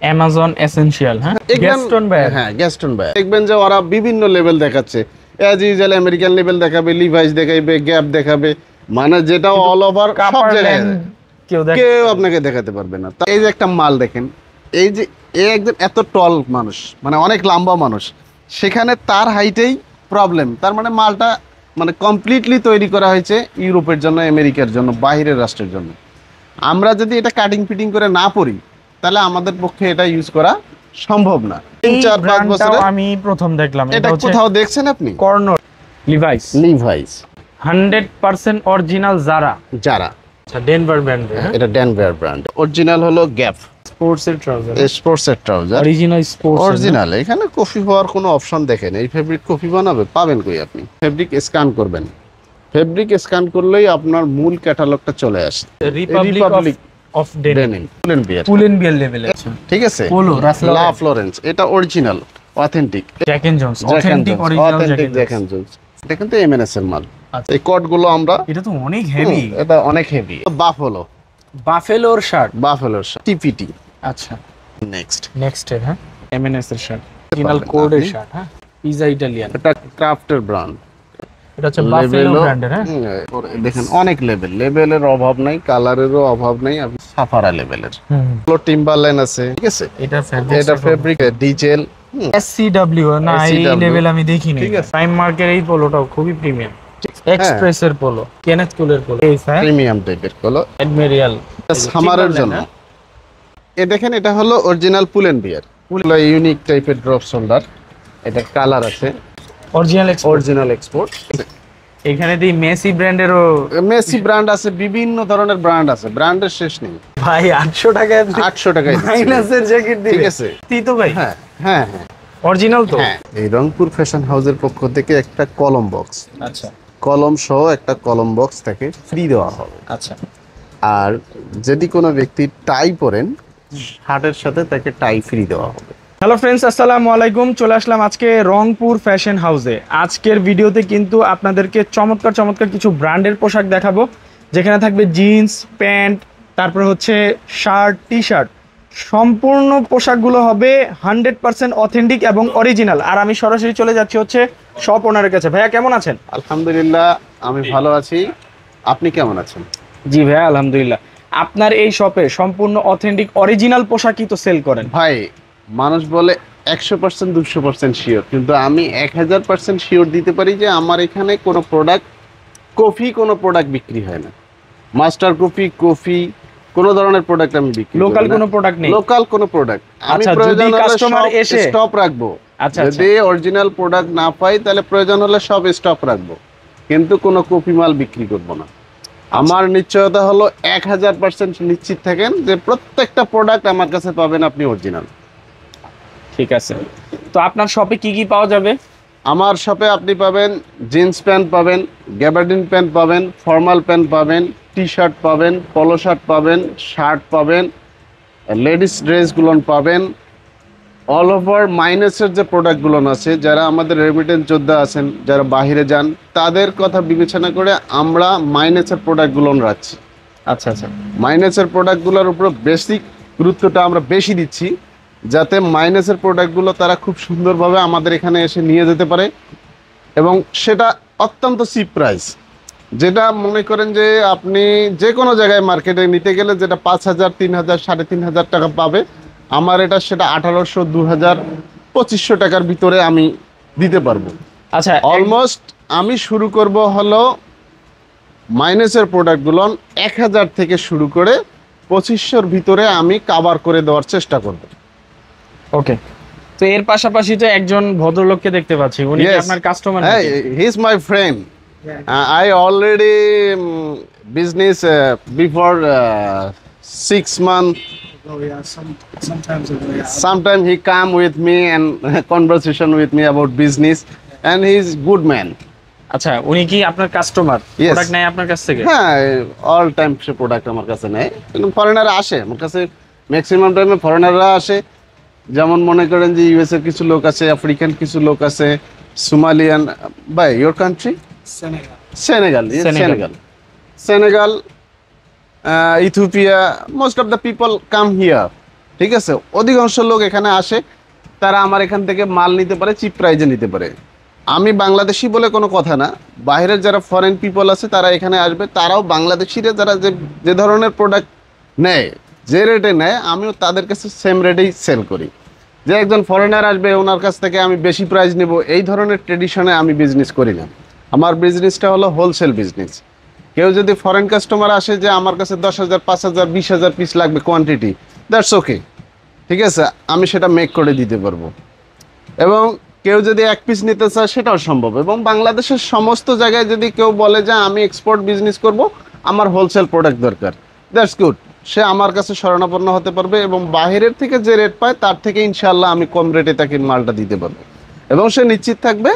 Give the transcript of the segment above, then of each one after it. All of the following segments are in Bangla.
অ্যামাজন এসেনশিয়াল, হ্যাঁ গ্যাস্টন ভাই, হ্যাঁ গ্যাস্টন ভাই। দেখবেন যে ওরা বিভিন্ন লেভেল দেখাচ্ছে, অ্যাজ ইউজুয়াল আমেরিকান লেভেল দেখাবে, লিভাইস দেখাবে, গ্যাপ দেখাবে, মানে যেটা অল ওভার সব জায়গায় কেউ আপনাকে দেখাতে পারবে না। এই যে একটা মাল দেখেন, এই যে একজন এত টল মানুষ, মানে অনেক লম্বা মানুষ, সেখানে তার হাইটেই প্রবলেম। তার মানে মালটা মানে কমপ্লিটলি তৈরি করা হয়েছে ইউরোপের জন্য, আমেরিকার জন্য, বাহিরের রাষ্ট্রের জন্য। আমরা যদি এটা কাটিং ফিটিং করে না পড়ি, তাহলে আমাদের পক্ষে এটা ইউজ করা সম্ভব না। 4-5 বছর আমি প্রথম দেখলাম। এটা কোথাও দেখছেন আপনি? কর্নার লিভাইস 100% অরিজিনাল জারা। আচ্ছা, ডেনভার ব্র্যান্ড। এটা ডেনভার ব্র্যান্ড। অরিজিনাল হলো গ্যাপ স্পোর্টসের ট্রাউজার, অরিজিনাল। এখানে কফি হওয়ার কোনো অপশন দেখেন। এই ফেব্রিক কফি বানাবে পাবেন কই? আপনি ফেব্রিক স্ক্যান করবেন, ফেব্রিক স্ক্যান করলেই আপনার মূল ক্যাটালগটা চলে আসে। রিপাবলিক অফ ডেনিম, পুলেনবিয়ার লেভেলে। ঠিক আছে, লা ফ্লোরেন্স, এটা original authentic. Jack and Jones authentic Jack and Jones, এটা কিন্তু এমএনএস এর মাল। এই কোড গুলো আমরা, এটা তো অনেক হেভি, এটা অনেক হেভি। বাফেলোর শার্ট টিপিটি। আচ্ছা, নেক্সট এর, হ্যাঁ এমএনএস এর শার্ট, অরিজিনাল কোডের শার্ট। হ্যাঁ, পিজা ইটালিয়ান, এটা ক্রাফটের ব্র্যান্ড। এটা হচ্ছে বাফেলো ব্র্যান্ডের। হ্যাঁ, দেখেন অনেক লেভেলের অভাব নাই, কালারেরও অভাব নাই। আপনি সাফারা লেভেলের টিম্বারল্যান্ড আছে। ঠিক আছে, এটা ফেব্রিক ডিজেল এসসিডব্লিউ না, এই লেভেল আমি দেখিনি। প্রাইম মার্কের এই পোলোটাও খুবই প্রিমিয়াম। এক্সপ্রেসের পোলো, কেনেথ কুলের পোলো, এই প্রিমিয়াম টাইপের পোলো, অ্যাডমিরাল সামারের জন্য। এই দেখেন, এটা হলো অরিজিনাল পুলেনবিয়ার, ইউনিক টাইপের ড্রপ শোল্ডার। এটা কালার আছে, অরিজিনাল এক্সপোর্ট। এখানে দি মেসি ব্র্যান্ডেরও, মেসি ব্র্যান্ড আছে, বিভিন্ন ধরনের ব্র্যান্ড আছে, ব্র্যান্ডের শেষ নেই ভাই। 800 টাকায় মাইনাসের জ্যাকেট দিবে। ঠিক আছে, তো ভাই। হ্যাঁ অরিজিনাল তো। এই রংপুর ফ্যাশন হাউসের পক্ষ থেকে একটা কলম বক্স, আচ্ছা, কলম সহ একটা কলম বক্স থেকে ফ্রি দেওয়া হবে। আচ্ছা, আর যদি কোনো ব্যক্তি টাই পরেন, শার্টের সাথে তাকে টাই ফ্রি দেওয়া হবে। হ্যালো ফ্রেন্ডস, আসসালামু আলাইকুম। চলে আসলাম আজকে রংপুর ফ্যাশন হাউসে। আজকের ভিডিওতে কিন্তু আপনাদেরকে চমৎকার কিছু ব্র্যান্ডের পোশাক দেখাবো, যেখানে থাকবে জিন্স, প্যান্ট, তারপরে হচ্ছে শার্ট, টি শার্ট। সম্পূর্ণ পোশাকগুলো হবে 100% অথেন্টিক এবং অরিজিনাল। আর আমি সরাসরি চলে যাচ্ছি হচ্ছে শপ ওনারের কাছে। ভাইয়া কেমন আছেন? আলহামদুলিল্লাহ, আমি ভালো আছি। আপনি কেমন আছেন? জি ভাইয়া, আলহামদুলিল্লাহ। আপনার এই শপে সম্পূর্ণ অথেন্টিক অরিজিনাল পোশাকই তো সেল করেন? ভাই, মানুষ বলে 100% 200% শিওর, কিন্তু আমি 1000% শিওর দিতে পারি যে আমার এখানে কোনো প্রোডাক্ট বিক্রি হয় না। মাস্টার কফি কোনো ধরনের প্রোডাক্ট আমি বিক্রি করি না। লোকাল কোনো প্রোডাক্ট নেই? লোকাল কোনো প্রোডাক্ট আমি প্রয়োজন হলে কাস্টমার এসে স্টক রাখবো। যদি অরিজিনাল প্রোডাক্ট না পাই, তাহলে প্রয়োজন হলে সব স্টক রাখবো, কিন্তু কোনো কপি মাল বিক্রি করব না। আমার নিশ্চয়তা হলো 1000% নিশ্চিত থাকেন যে প্রত্যেকটা প্রোডাক্ট আমার কাছে পাবেন আপনি অরিজিনাল। ঠিক আছে, তো আপনার শপে কি কি পাওয়া যাবে? আমার শপে আপনি পাবেন জিন্স প্যান্ট পাবেন, গ্যাবার্ডিন প্যান্ট পাবেন, ফর্মাল প্যান্ট পাবেন, টি শার্ট পাবেন, পলো শার্ট পাবেন, শার্ট পাবেন, লেডিস ড্রেসগুলো পাবেন। অল ওভার মাইনাসের যে প্রোডাক্টগুলো আছে, যারা আমাদের রেমিটেন্স যোদ্ধা আছেন, যারা বাহিরে যান, তাদের কথা বিবেচনা করে আমরা মাইনাসের প্রোডাক্টগুলো রাখছি। আচ্ছা, মাইনাসের প্রোডাক্টগুলোর উপর বেসিক গুরুত্বটা আমরা বেশি দিচ্ছি, যাতে মাইনাসের প্রোডাক্টগুলো তারা খুব সুন্দরভাবে আমাদের এখানে এসে নিয়ে যেতে পারে, এবং সেটা অত্যন্ত চিপ প্রাইস। যেটা মনে করেন যে আপনি যে কোনো জায়গায় মার্কেটে নিতে গেলে যেটা 5000, 3000, 3500 টাকা পাবে, আমার এটা সেটা 1800, 2000, 2500 টাকার ভিতরে আমি দিতে পারবো। আচ্ছা, অলমোস্ট আমি শুরু করব হলো মাইনাসের প্রোডাক্টগুলো 1000 থেকে শুরু করে 2500-র ভিতরে আমি কাভার করে দেওয়ার চেষ্টা করব। ওকে, তো এর পাশাপাশি তো একজন ভদ্রলোককে দেখতে পাচ্ছি, উনি কি আপনার customer? He is my friend. I already business before 6 months. Oh yeah, sometimes Sometimes he come with me and conversation with me about business, and he's good man. আচ্ছা, উনি কি আপনার কাস্টমার? প্রোডাক্ট নেয় আপনার কাছ থেকে? হ্যাঁ, অল টাইম সে প্রোডাক্ট আমার কাছে নেয়। কিন্তু ফরেনাররা আসে আমার কাছে, ম্যাক্সিমাম টাইমে ফরেনাররা আসে। যেমন মনে করেন যে ইউএস এর কিছু লোক আছে, আফ্রিকান কিছু লোক আছে, Somalian. By your country? Senegal, Ethiopia. Most of the people come here. ঠিক আছে, অধিকাংশ লোক এখানে আসে, তারা আমার এখান থেকে মাল নিতে পারে, চিপ প্রাইজে নিতে পারে। আমি বাংলাদেশি বলে কোনো কথা না, বাইরের যারা ফরেন পিপল আছে তারা এখানে আসবে, তারাও বাংলাদেশিরা যারা যে ধরনের প্রোডাক্ট নেয়, যে রেটে নেয়, আমিও তাদের কাছে সেম রেটেই সেল করি। যে একজন ফরেনার আসবে ওনার কাছ থেকে আমি বেশি প্রাইস নেব, এই ধরনের ট্রেডিশনে আমি বিজনেস করি না। আমার বিজনেসটা হলো হোলসেল বিজনেস। কেউ যদি ফরেন কাস্টমার আসে যে আমার কাছে 10,000, 5,000, 20,000 পিস লাগবে কোয়ান্টিটি, দ্যাটস ওকে, ঠিক আছে, আমি সেটা মেক করে দিতে পারবো। এবং কেউ যদি এক পিস নিতে চায় সেটাও সম্ভব। এবং বাংলাদেশের সমস্ত জায়গায় যদি কেউ বলে যে আমি এক্সপোর্ট বিজনেস করব, আমার হোলসেল প্রোডাক্ট দরকার, দ্যাটস গুড, সে আমার কাছে শরণাপন্ন হতে পারবে এবং বাইরের থেকে যে রেট পায় তার থেকে ইনশাআল্লাহ আমি কম রেটে তাকে মালটা দিতে পারবো। এবং সে নিশ্চিত থাকবে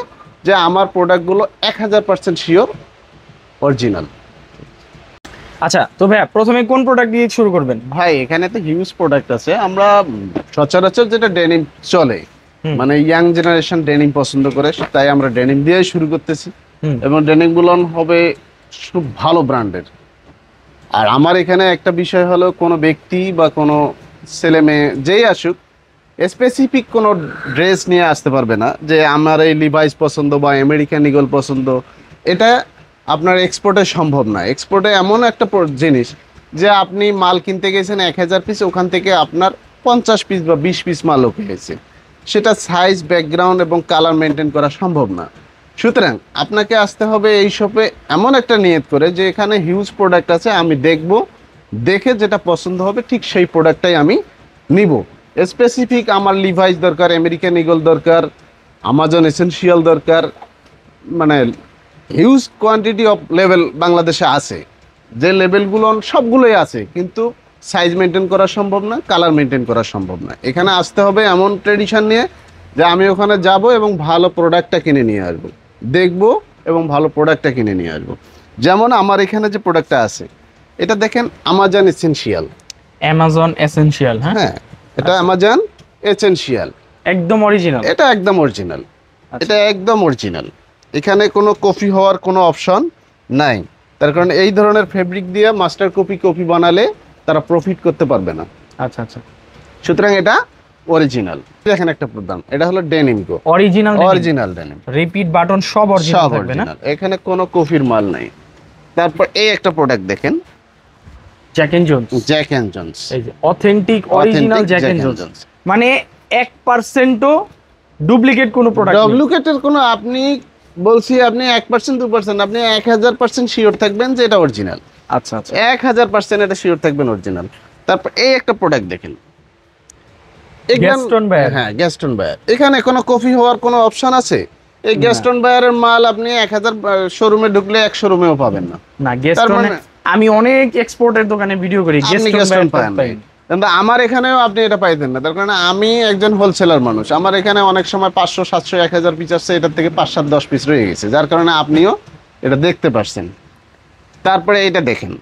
যে আমার প্রোডাক্টগুলো 1000% শিওর, অরিজিনাল। আচ্ছা, তো ভাইয়া প্রথমে কোন প্রোডাক্ট দিয়ে শুরু করবেন? ভাই এখানে তো হিউজ প্রোডাক্ট আছে। আমরা সচরাচর যেটা ডেনিম চলে, মানে ইয়াং জেনারেশন ডেনিম পছন্দ করে, তাই আমরা ডেনিম দিয়েই শুরু করতেছি। এবং ডেনিম গুলো হবে খুব ভালো ব্র্যান্ডের। আর আমার এখানে একটা বিষয় হলো, কোনো ব্যক্তি বা কোনো ছেলে মেয়ে যেই আসুক স্পেসিফিক কোনো ড্রেস নিয়ে আসতে পারবে না যে আমার এই লিভাইস পছন্দ বা আমেরিকান ইগল পছন্দ। এটা আপনার এক্সপোর্টে সম্ভব না। এক্সপোর্টে এমন একটা জিনিস যে আপনি মাল কিনতে গেছেন 1000 পিস, ওখান থেকে আপনার 50 পিস বা 20 পিস মালও পেয়েছে, সেটা সাইজ, ব্যাকগ্রাউন্ড এবং কালার মেনটেন করা সম্ভব না। সুতরাং আপনাকে আসতে হবে এই শপে এমন একটা নিয়ত করে যে এখানে হিউজ প্রোডাক্ট আছে, আমি দেখব, দেখে যেটা পছন্দ হবে ঠিক সেই প্রোডাক্টটাই আমি নিব। স্পেসিফিক আমার লিভাইস দরকার, আমেরিকান ইগল দরকার, আমাজন এসেনশিয়াল দরকার, মানে হিউজ কোয়ান্টিটি অফ লেভেল বাংলাদেশে আছে, যে লেভেলগুলো সবগুলোই আছে, কিন্তু সাইজ মেনটেন করা সম্ভব না, কালার মেনটেন করা সম্ভব না। এখানে আসতে হবে এমন ট্রেডিশন নিয়ে যে আমি ওখানে যাব এবং ভালো প্রোডাক্টটা কিনে নিয়ে আসবো, দেখব এবং ভালো প্রোডাক্টটা কিনে নিয়ে আসবো। যেমন আমার এখানে যে প্রোডাক্টটা আছে, এটা দেখেন আমাজন এসেনশিয়াল। অ্যামাজন এসেনশিয়াল, হ্যাঁ, এটা আমাজন এসেনশিয়াল, একদম অরিজিনাল। এটা একদম অরিজিনাল, এটা একদম অরিজিনাল। এখানে কোনো কপি হওয়ার কোনো অপশন নাই, তার কারণ এই ধরনের ফেব্রিক দিয়ে মাস্টার কপি বানালে তারা প্রফিট করতে পারবে না। আচ্ছা আচ্ছা, সুতরাং এটা অরিজিনাল। দেখেন একটা প্রোডাক্ট, এটা হলো ডেনিম গো, অরিজিনাল ডেনিম, রিপিট বাটন সব অরিজিনাল থাকবে না, এখানে কোনো কপির মাল নাই। তারপর এই একটা প্রোডাক্ট দেখেন, জ্যাক এন্ড জোনস, এই যে authentic original Jack and Jones, মানে 1%ও ডুপ্লিকেট কোনো প্রোডাক্ট, ডুপ্লিকেটের কোনো, আপনি বলছি আপনি 1%, 2%, আপনি 1000% শিওর থাকবেন যে এটা অরিজিনাল। আচ্ছা আচ্ছা, 1000% এটা শিওর থাকবেন অরিজিনাল। তারপর এই একটা প্রোডাক্ট দেখেন, গ্যাস্টন বায়ার, হ্যাঁ গ্যাস্টন বায়ার, এখানে কোনো কপি হওয়ার কোনো অপশন আছে? এই গ্যাস্টন বায়ারের মাল আপনি 1000 শোরুমে ঢুকলে 1 শোরুমেও পাবেন না। না গ্যাস্টন, আমি অনেক এক্সপোর্টের দোকানে ভিডিও করি, গ্যাস্টন পাই না, কিন্তু আমার এখানেও আপনি এটা পাইতেন না। তার কারণে আমি একজন হোলসেলার মানুষ, আমার এখানে অনেক সময় 500, 700, 1000 পিস আসছে, এটার থেকে 5, 7, 10 পিস রয়ে গেছে, যার কারণে আপনিও এটা দেখতে পারছেন। তারপরে এইটা দেখেন,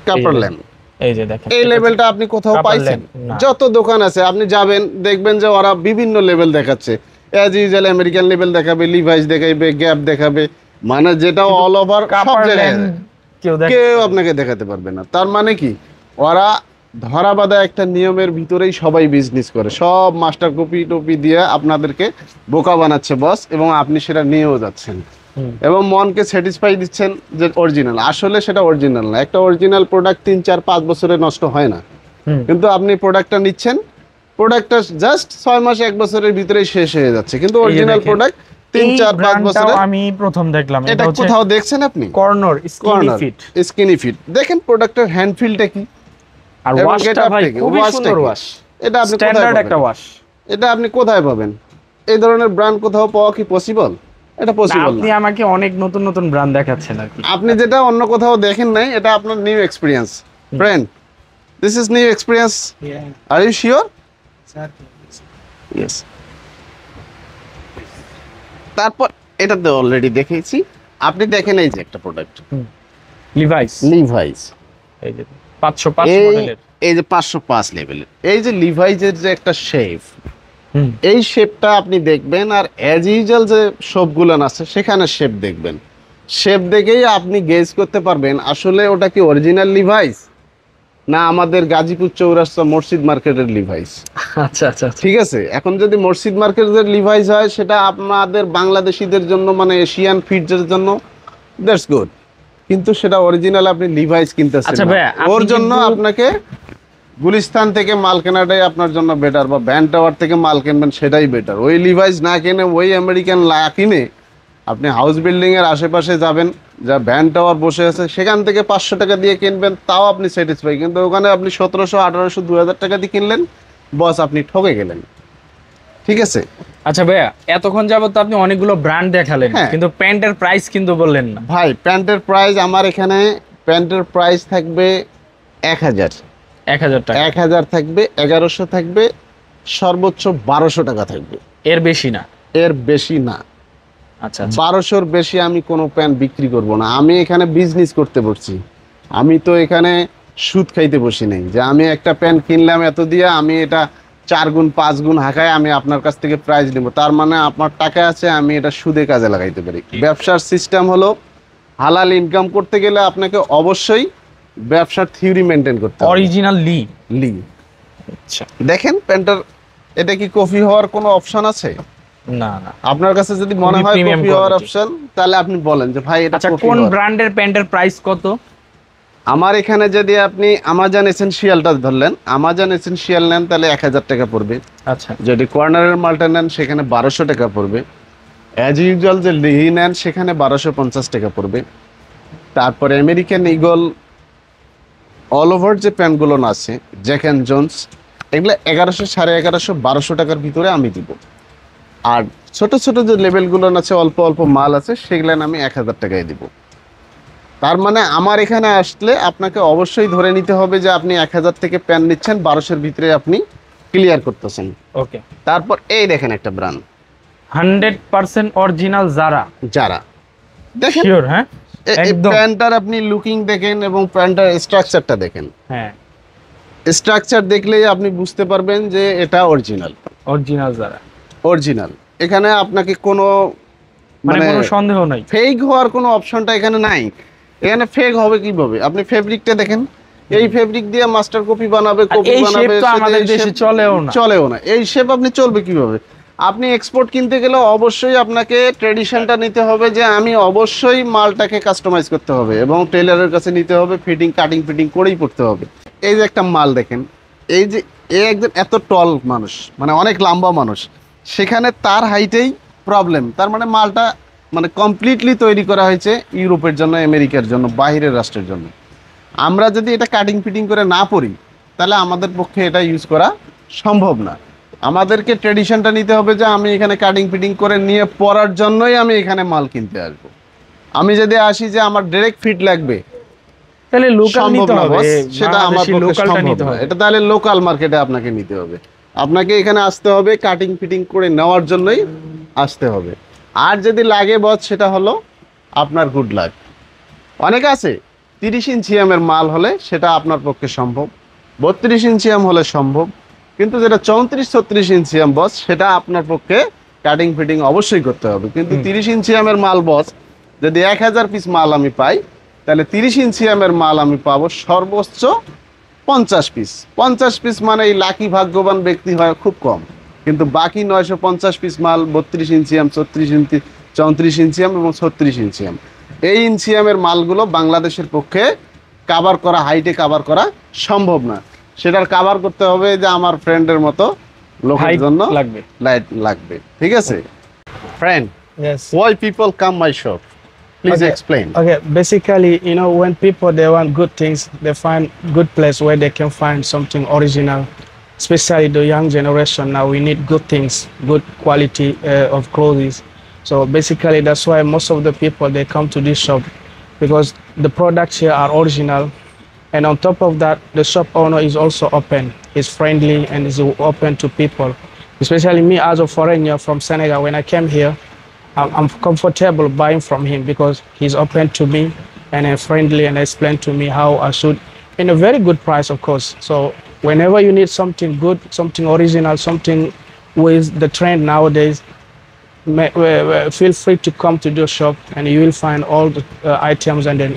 কাপড় ল্যাম্প, এই যে দেখেন, এই লেভেলটা আপনি কোথাও পাইছেন? যত দোকান আছে আপনি যাবেন, দেখবেন যে ওরা বিভিন্ন লেভেল দেখাচ্ছে। অ্যাজ ইউজুয়াল আমেরিকান লেভেল দেখাবে, লিভাইস দেখাবে, গ্যাপ দেখাবে, মানে যেটা অল ওভার সব জায়গায় কেউ আপনাকে দেখাতে পারবে না। তার মানে কি, ওরা ধরা বাঁধা একটা নিয়মের ভিতরেই সবাই বিজনেস করে, সব মাস্টার কপি দিয়ে আপনাদেরকে বোকা বানাচ্ছে বস, এবং আপনি সেটা নিয়েও যাচ্ছেন এবং মনকে স্যাটিসফাই দিচ্ছেন যে অরিজিনাল। আসলে সেটা অরিজিনাল না। একটা অরিজিনাল প্রোডাক্ট 3, 4, 5 বছরে নষ্ট হয় না, কিন্তু আপনি প্রোডাক্টটা নিচ্ছেন, প্রোডাক্টটা জাস্ট 6 মাস 1 বছরের ভিতরেই শেষ হয়ে যাচ্ছে, কিন্তু অরিজিনাল প্রোডাক্ট 3, 4, 5 বছরে। আমি প্রথম দেখলাম এটা কোথাও দেখছেন আপনি? কর্নার স্কিনি ফিট, দেখেন প্রোডাক্টের হ্যান্ড ফিলটা কি, আর ওয়াশটা ভাই খুবই সুন্দর ওয়াশ, এটা আপনি স্ট্যান্ডার্ড একটা ওয়াশ, এটা আপনি কোথায় পাবেন? এই ধরনের ব্র্যান্ড কোথাও পাওয়া কি পসিবল? এটা পসিবল না। আপনি আমাকে অনেক নতুন নতুন ব্র্যান্ড দেখাচ্ছেন আর কি, আপনি যেটা অন্য কোথাও দেখেন নাই, এটা আপনার new experience friend, this is new experience. Are you sure? Yes. তারপর এটা তো অলরেডি দেখেছি, আপনি দেখেন এই যে একটা প্রোডাক্ট, লিভাইস, এই যে 505 মডেলের, এই যে 505 লেভেলের, এই যে লিভাইসের যে একটা শেপ, এই শেপটা আপনি দেখবেন, আর অ্যাজ ইউজুয়াল যে শপগুলো আছে সেখানে শেপ দেখবেন। শেপ দেখেই আপনি গেজ করতে পারবেন আসলে ওটা কি অরিজিনাল লিভাইস না আমাদের গাজীপুর চৌরাস্তা মসজিদ মার্কেটের লিভাইস। আচ্ছা আচ্ছা আচ্ছা। ঠিক আছে, এখন যদি মসজিদ মার্কেটের লিভাইস হয় সেটা আপনাদের বাংলাদেশিদের জন্য মানে এশিয়ান ফিডসের জন্য দ্যাটস গুড, কিন্তু সেটা অরিজিনাল আপনি লিভাইস কিনতেছেন আচ্ছা না। ভাইয়া, আপনি ওর জন্য কিন্তু- আপনাকে গুলিস্তান থেকে মাল কেনাটাই আপনার জন্য বেটার, বা ব্যান্ড টাওয়ার থেকে মাল কিনবেন সেটাই বেটার। ওই লিভাইস না কিনে ওই আমেরিকান লা কিনে আপনি হাউস বিল্ডিং এর আশেপাশে যাবেন, যা ব্যান্ড টাওয়ার বসে আছে সেখান থেকে 500 টাকা দিয়ে কিনবেন, তাও আপনি স্যাটিসফাই। কিন্তু ওখানে আপনি 1700, 1800, 2000 টাকা দিয়ে কিনলেন, বস আপনি ঠকে গেলেন। ঠিক আছে, আচ্ছা ভাইয়া, এতক্ষণ যাবত তো আপনি অনেকগুলো ব্র্যান্ড দেখালেন, হ্যাঁ। কিন্তু প্যান্টের প্রাইস কিন্তু বললেন না। ভাই প্যান্টের প্রাইস আমার এখানে প্যান্টের প্রাইস থাকবে 1000, 1000 টাকা, 1000 থাকবে, 1100 থাকবে, সর্বোচ্চ 1200 টাকা থাকবে, এর বেশি না। এর বেশি না। আচ্ছা আচ্ছা। 1200-র বেশি আমি কোনো প্যান্ট বিক্রি করব না। আমি এখানে বিজনেস করতে বসছি, আমি তো এখানে সুদ খাইতে বসি নাই যে আমি একটা প্যান্ট কিনলাম এত দিয়ে আমি এটা 4 গুণ 5 গুণ হাঁকায় আমি আপনার কাছ থেকে প্রাইস নেব, তার মানে আপনার টাকা আছে আমি এটা সুদে কাজে লাগাইতে পারি। ব্যবসার সিস্টেম হলো হালাল ইনকাম করতে গেলে আপনাকে অবশ্যই ব্যবসার থিওরি মেনটেন করতে হবে। অরিজিনাল লি আচ্ছা। দেখেন প্যান্টার, এটা কি কফি হওয়ার কোনো অপশন আছে? না না। আপনার কাছে যদি মনে খুবই হয় premium কফি হওয়ার quality। অপশন, তাহলে আপনি বলেন যে ভাই এটা আচ্ছা, কফি কোন হওয়ার। ব্র্যান্ডের প্যান্টের প্রাইস কত? আমার এখানে যদি আপনি আমাজন এসেনশিয়ালটা ধরলেন, আমাজন এসেনশিয়াল নেন তাহলে 1000 টাকা পড়বে। আচ্ছা। যদি কর্নারের মালটা নেন সেখানে 1200 টাকা পড়বে। অ্যাজ ইউজুয়াল যে লিহি নেন সেখানে 1250 টাকা পড়বে। তারপরে আমেরিকান ইগল অল ওভার যে প্যান্টগুলো আছে জ্যাক অ্যান্ড জোন্স, এগুলো 1100, 1150, 1200 টাকার ভিতরে আমি দিব। আর ছোট ছোট যে লেভেলগুলো আছে অল্প অল্প মাল আছে সেগুলো আমি 1000 টাকায় দিব। তার মানে আমার এখানে আসলে আপনাকে অবশ্যই ধরে নিতে হবে যে আপনি 1000 থেকে প্যান নিচ্ছেন, 1200-র ভিতরে আপনি ক্লিয়ার করতেছেন। ওকে। তারপর এই দেখেন একটা ব্র্যান্ড 100% অরিজিনাল জারা। যারা দেখেন শিওর? হ্যাঁ এই একদম। প্যান্টটার আপনি লুকিং দেখেন এবং প্যান্টটার স্ট্রাকচারটা দেখেন। হ্যাঁ স্ট্রাকচার দেখলেই আপনি বুঝতে পারবেন যে এটা অরিজিনাল। অরিজিনাল জারা, অরিজিনাল, এখানে আপনাকে কোনো মানে কোনো সন্দেহ নাই। ফেক হওয়ার কোনো অপশনটা এখানে নাই। এখানে ফেক হবে কিভাবে? আপনি ফেব্রিকটা দেখেন, এই ফেব্রিক দিয়ে মাস্টার কপি বানাবে, আর কপি এই বানাবে, shape তো আমাদের এই দেশে shape চলেও না। এই শেপ আপনি চলবে কিভাবে? আপনি এক্সপোর্ট কিনতে গেলে অবশ্যই আপনাকে ট্রেডিশনটা নিতে হবে যে আমি অবশ্যই মালটাকে কাস্টমাইজ করতে হবে এবং টেলারের কাছে নিতে হবে, ফিটিং কাটিং ফিটিং করেই পড়তে হবে। এই যে একটা মাল দেখেন, এই যে একজন এত টল মানুষ, মানে অনেক লম্বা মানুষ, সেখানে তার হাইটেই প্রবলেম। তার মানে মালটা মানে কমপ্লিটলি তৈরি করা হয়েছে ইউরোপের জন্য, আমেরিকার জন্য, বাহিরের রাষ্ট্রের জন্য। আমরা যদি এটা কাটিং ফিটিং করে না পড়ি তাহলে আমাদের পক্ষে এটা ইউজ করা সম্ভব না। আমাদেরকে ট্রেডিশনটা নিতে হবে যে আমি এখানে কাটিং ফিটিং করে নিয়ে পরার জন্যই আমি এখানে মাল কিনতে আসবো। আমি যদি আসি যে আমার ডাইরেক্ট ফিট লাগবে, তাহলে লোকাল সম্ভব নিতে না হবে, boss, সেটা আমার পক্ষে লোকালটা সম্ভব নিতে না। হবে। এটা তাহলে লোকাল মার্কেটে আপনাকে নিতে হবে। আপনাকে এখানে আসতে হবে, কাটিং ফিটিং করে নেওয়ার জন্যই আসতে হবে। আর যদি লাগে বস, সেটা হলো আপনার গুড লাক। অনেক আছে 30 ইঞ্চি এর মাল হলে সেটা আপনার পক্ষে সম্ভব, 32 ইঞ্চি হলে সম্ভব, কিন্তু যেটা 34-36 ইঞ্চি বস সেটা আপনার পক্ষে কাটিং ফিটিং অবশ্যই করতে হবে। কিন্তু 30 ইঞ্চি এর মাল বস যদি 1000 পিস মাল আমি পাই, তাহলে 30 ইঞ্চি এর মাল আমি পাবো সর্বোচ্চ 50 পিস। 50 পিস মানে এই লাকি ভাগ্যবান ব্যক্তি হয় খুব কম, কিন্তু বাকি 950 পিস মাল 32 ইঞ্চি 34 ইঞ্চি 34 ইঞ্চি এবং 36 ইঞ্চি এই ইঞ্চিয়ামের মালগুলো বাংলাদেশের পক্ষে কাভার করা, হাইটে কাভার করা সম্ভব না। সেটার কাভার করতে হবে যে আমার ফ্রেন্ডের মতো লোকের Height জন্য লাগবে। লাইট লাগবে। ঠিক আছে friend, Yes. why people come my shop? Please Okay. explain. Okay, basically, you know, when people they want good things, they find good place where they can find something original. Especially the young generation now, we need good things, good quality of clothes. So basically, that's why most of the people they come to this shop because the products here are original. And on top of that, the shop owner is also open. He's friendly and is open to people. Especially me as a foreigner from Senegal, when I came here, I'm comfortable buying from him because he's open to me and friendly and explained to me how I should, in a very good price, of course. So whenever you need something good, something original, something with the trend nowadays, feel free to come to the shop and you will find all the items and then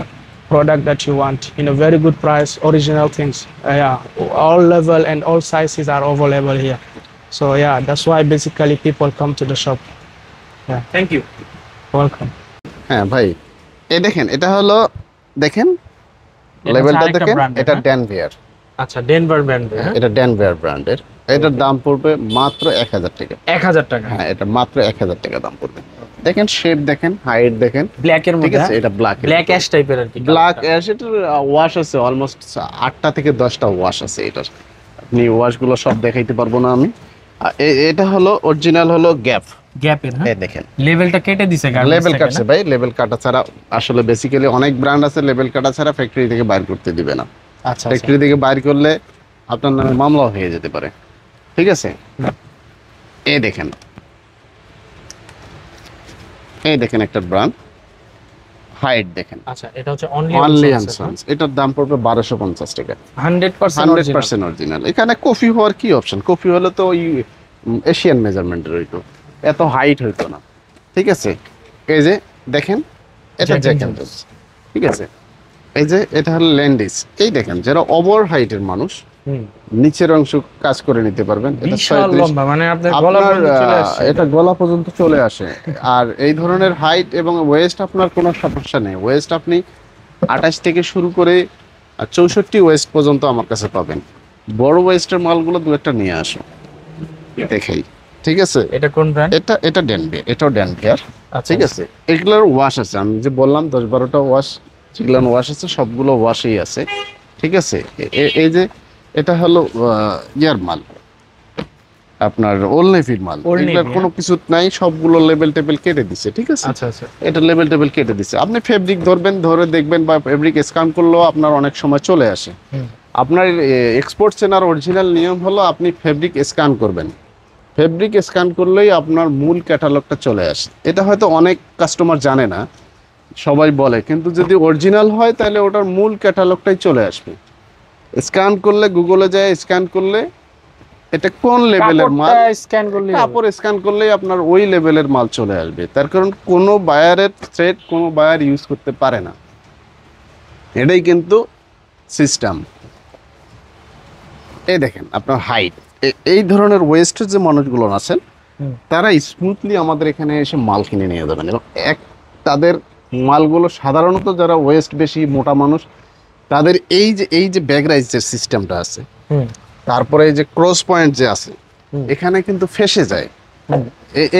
product that you want in a very good price, original things. Yeah, all level and all sizes are available here. So yeah, that's why basically people come to the shop. Thank you. Welcome. হ্যাঁ ভাই, এই দেখেন এটা হলো, দেখেন এটা লেভেলটা আরেকটা দেখেন, brand এর, এটা হ্যাঁ? ড্যানভিয়ার, আচ্ছা, ডেনভার ব্র্যান্ডের, হ্যাঁ? এটা ড্যানভিয়ার ব্র্যান্ডের। এটার দাম পড়বে মাত্র 1000 টাকা। 1000 টাকা। হ্যাঁ, এটা মাত্র 1000 টাকা দাম পড়বে। দেখেন শেপ দেখেন, হাইট দেখেন, ব্ল্যাক এর ঠিক মধ্যে, আছে? এটা ব্ল্যাক, ব্ল্যাক অ্যাশ টাইপের আর কি। Black ash. এটার ওয়াশ আছে অলমোস্ট 8টা থেকে 10টা ওয়াশ আছে এটার। আপনি ওয়াশগুলো সব দেখাইতে পারবো না আমি। এটা হলো অরিজিনাল হলো গ্যাপ, গ্যাপের, হ্যাঁ? এই দেখেন লেভেলটা কেটে দিছে লেভেল কাটছে ভাই। লেভেল কাটা ছাড়া আসলে বেসিক্যালি অনেক ব্র্যান্ড আছে লেভেল কাটা ছাড়া ফ্যাক্টরি থেকে বাইর করতে দিবে না। আচ্ছা, ফ্যাক্টরি থেকে বাইর করলে আপনার নামে মামলা হয়ে যেতে পারে, ঠিক আছে? এই দেখেন, এই দেখেন একটা ব্র্যান্ড, হাইট দেখেন, আচ্ছা, এটা হচ্ছে অনলি অনলি অনসন্স। এটার দাম পড়বে 1250 টাকা। 100% 100% অরিজিনাল। এখানে কফি হওয়ার কি অপশন? কফি হলে তো ওই এশিয়ান মেজারমেন্টের হইতো, এত হাইট হইতো না, ঠিক আছে? এই যে দেখেন, এটা Jack and Jack and Jones, ঠিক আছে? এই যে এটা হলো ল্যান্ডিস। এই দেখেন, যারা ওভার হাইটের মানুষ নিচের অংশ কাজ করে নিতে পারবেন। এটা বিশাল 36 লম্বা, মানে আপনার গলা আপনার পর্যন্ত চলে আসছে। এটা গলা পর্যন্ত চলে আসে। আর এই ধরনের হাইট এবং ওয়েস্ট আপনার কোনো সমস্যা নেই। ওয়েস্ট আপনি 28 থেকে শুরু করে 64 ওয়েস্ট পর্যন্ত আমার কাছে পাবেন। বড় ওয়েস্টের মালগুলো দু একটা নিয়ে আসো, দেখাই, ঠিক আছে? এটা কোন ব্র্যান্ড? এটা ড্যানভিয়ার, এটাও ড্যানভিয়ার, আচ্ছা, ঠিক আছে? এগুলোর ওয়াশ আছে, আমি যে বললাম 10-12টা ওয়াশ, যেগুলো ওয়াশ আছে সবগুলো ওয়াশেই আছে, ঠিক আছে? এই যে এটা হলো ইয়ার মাল, আপনার ওল নেভির মাল। Old Navy, এগুলোর কোনো কিছু নাই, সবগুলো লেবেল টেবিল কেটে দিছে, ঠিক আছে? আচ্ছা, আচ্ছা। এটা লেবেল টেবিল কেটে দিছে। আপনি ফেব্রিক ধরবেন, ধরে দেখবেন, বা ফেব্রিক স্ক্যান করলেও আপনার অনেক সময় চলে আসে। আপনার এক্সপোর্ট চেনার অরিজিনাল নিয়ম হলো আপনি ফেব্রিক স্ক্যান করবেন। ফেব্রিক স্ক্যান করলেই আপনার মূল ক্যাটালগটা চলে আসে। এটা হয়তো অনেক কাস্টমার জানে না, সবাই বলে, কিন্তু যদি অরিজিনাল হয় তাহলে ওটার মূল ক্যাটালগটাই চলে আসবে। স্ক্যান করলে, গুগলে যায় স্ক্যান করলে এটা কোন লেভেলের মাল, স্ক্যান করলে কাপড় স্ক্যান করলেই আপনার ওই লেভেলের মাল চলে আসবে। তার কারণ কোনো বায়ারের থ্রেড কোনো বায়ার ইউজ করতে পারে না, এটাই কিন্তু সিস্টেম। এই দেখেন আপনার হাইট, এই ধরনের ওয়েস্টের যে মানুষগুলো আছেন তারা স্মুথলি আমাদের এখানে এসে মাল কিনে নিয়ে যাবেন। এবং তাদের মালগুলো সাধারণত যারা ওয়েস্ট বেশি মোটা মানুষ, তাদের এই যে ব্যাগ রাইজের সিস্টেমটা আছে, তারপরে এই যে ক্রস পয়েন্ট যে আছে, এখানে কিন্তু ফেসে যায়।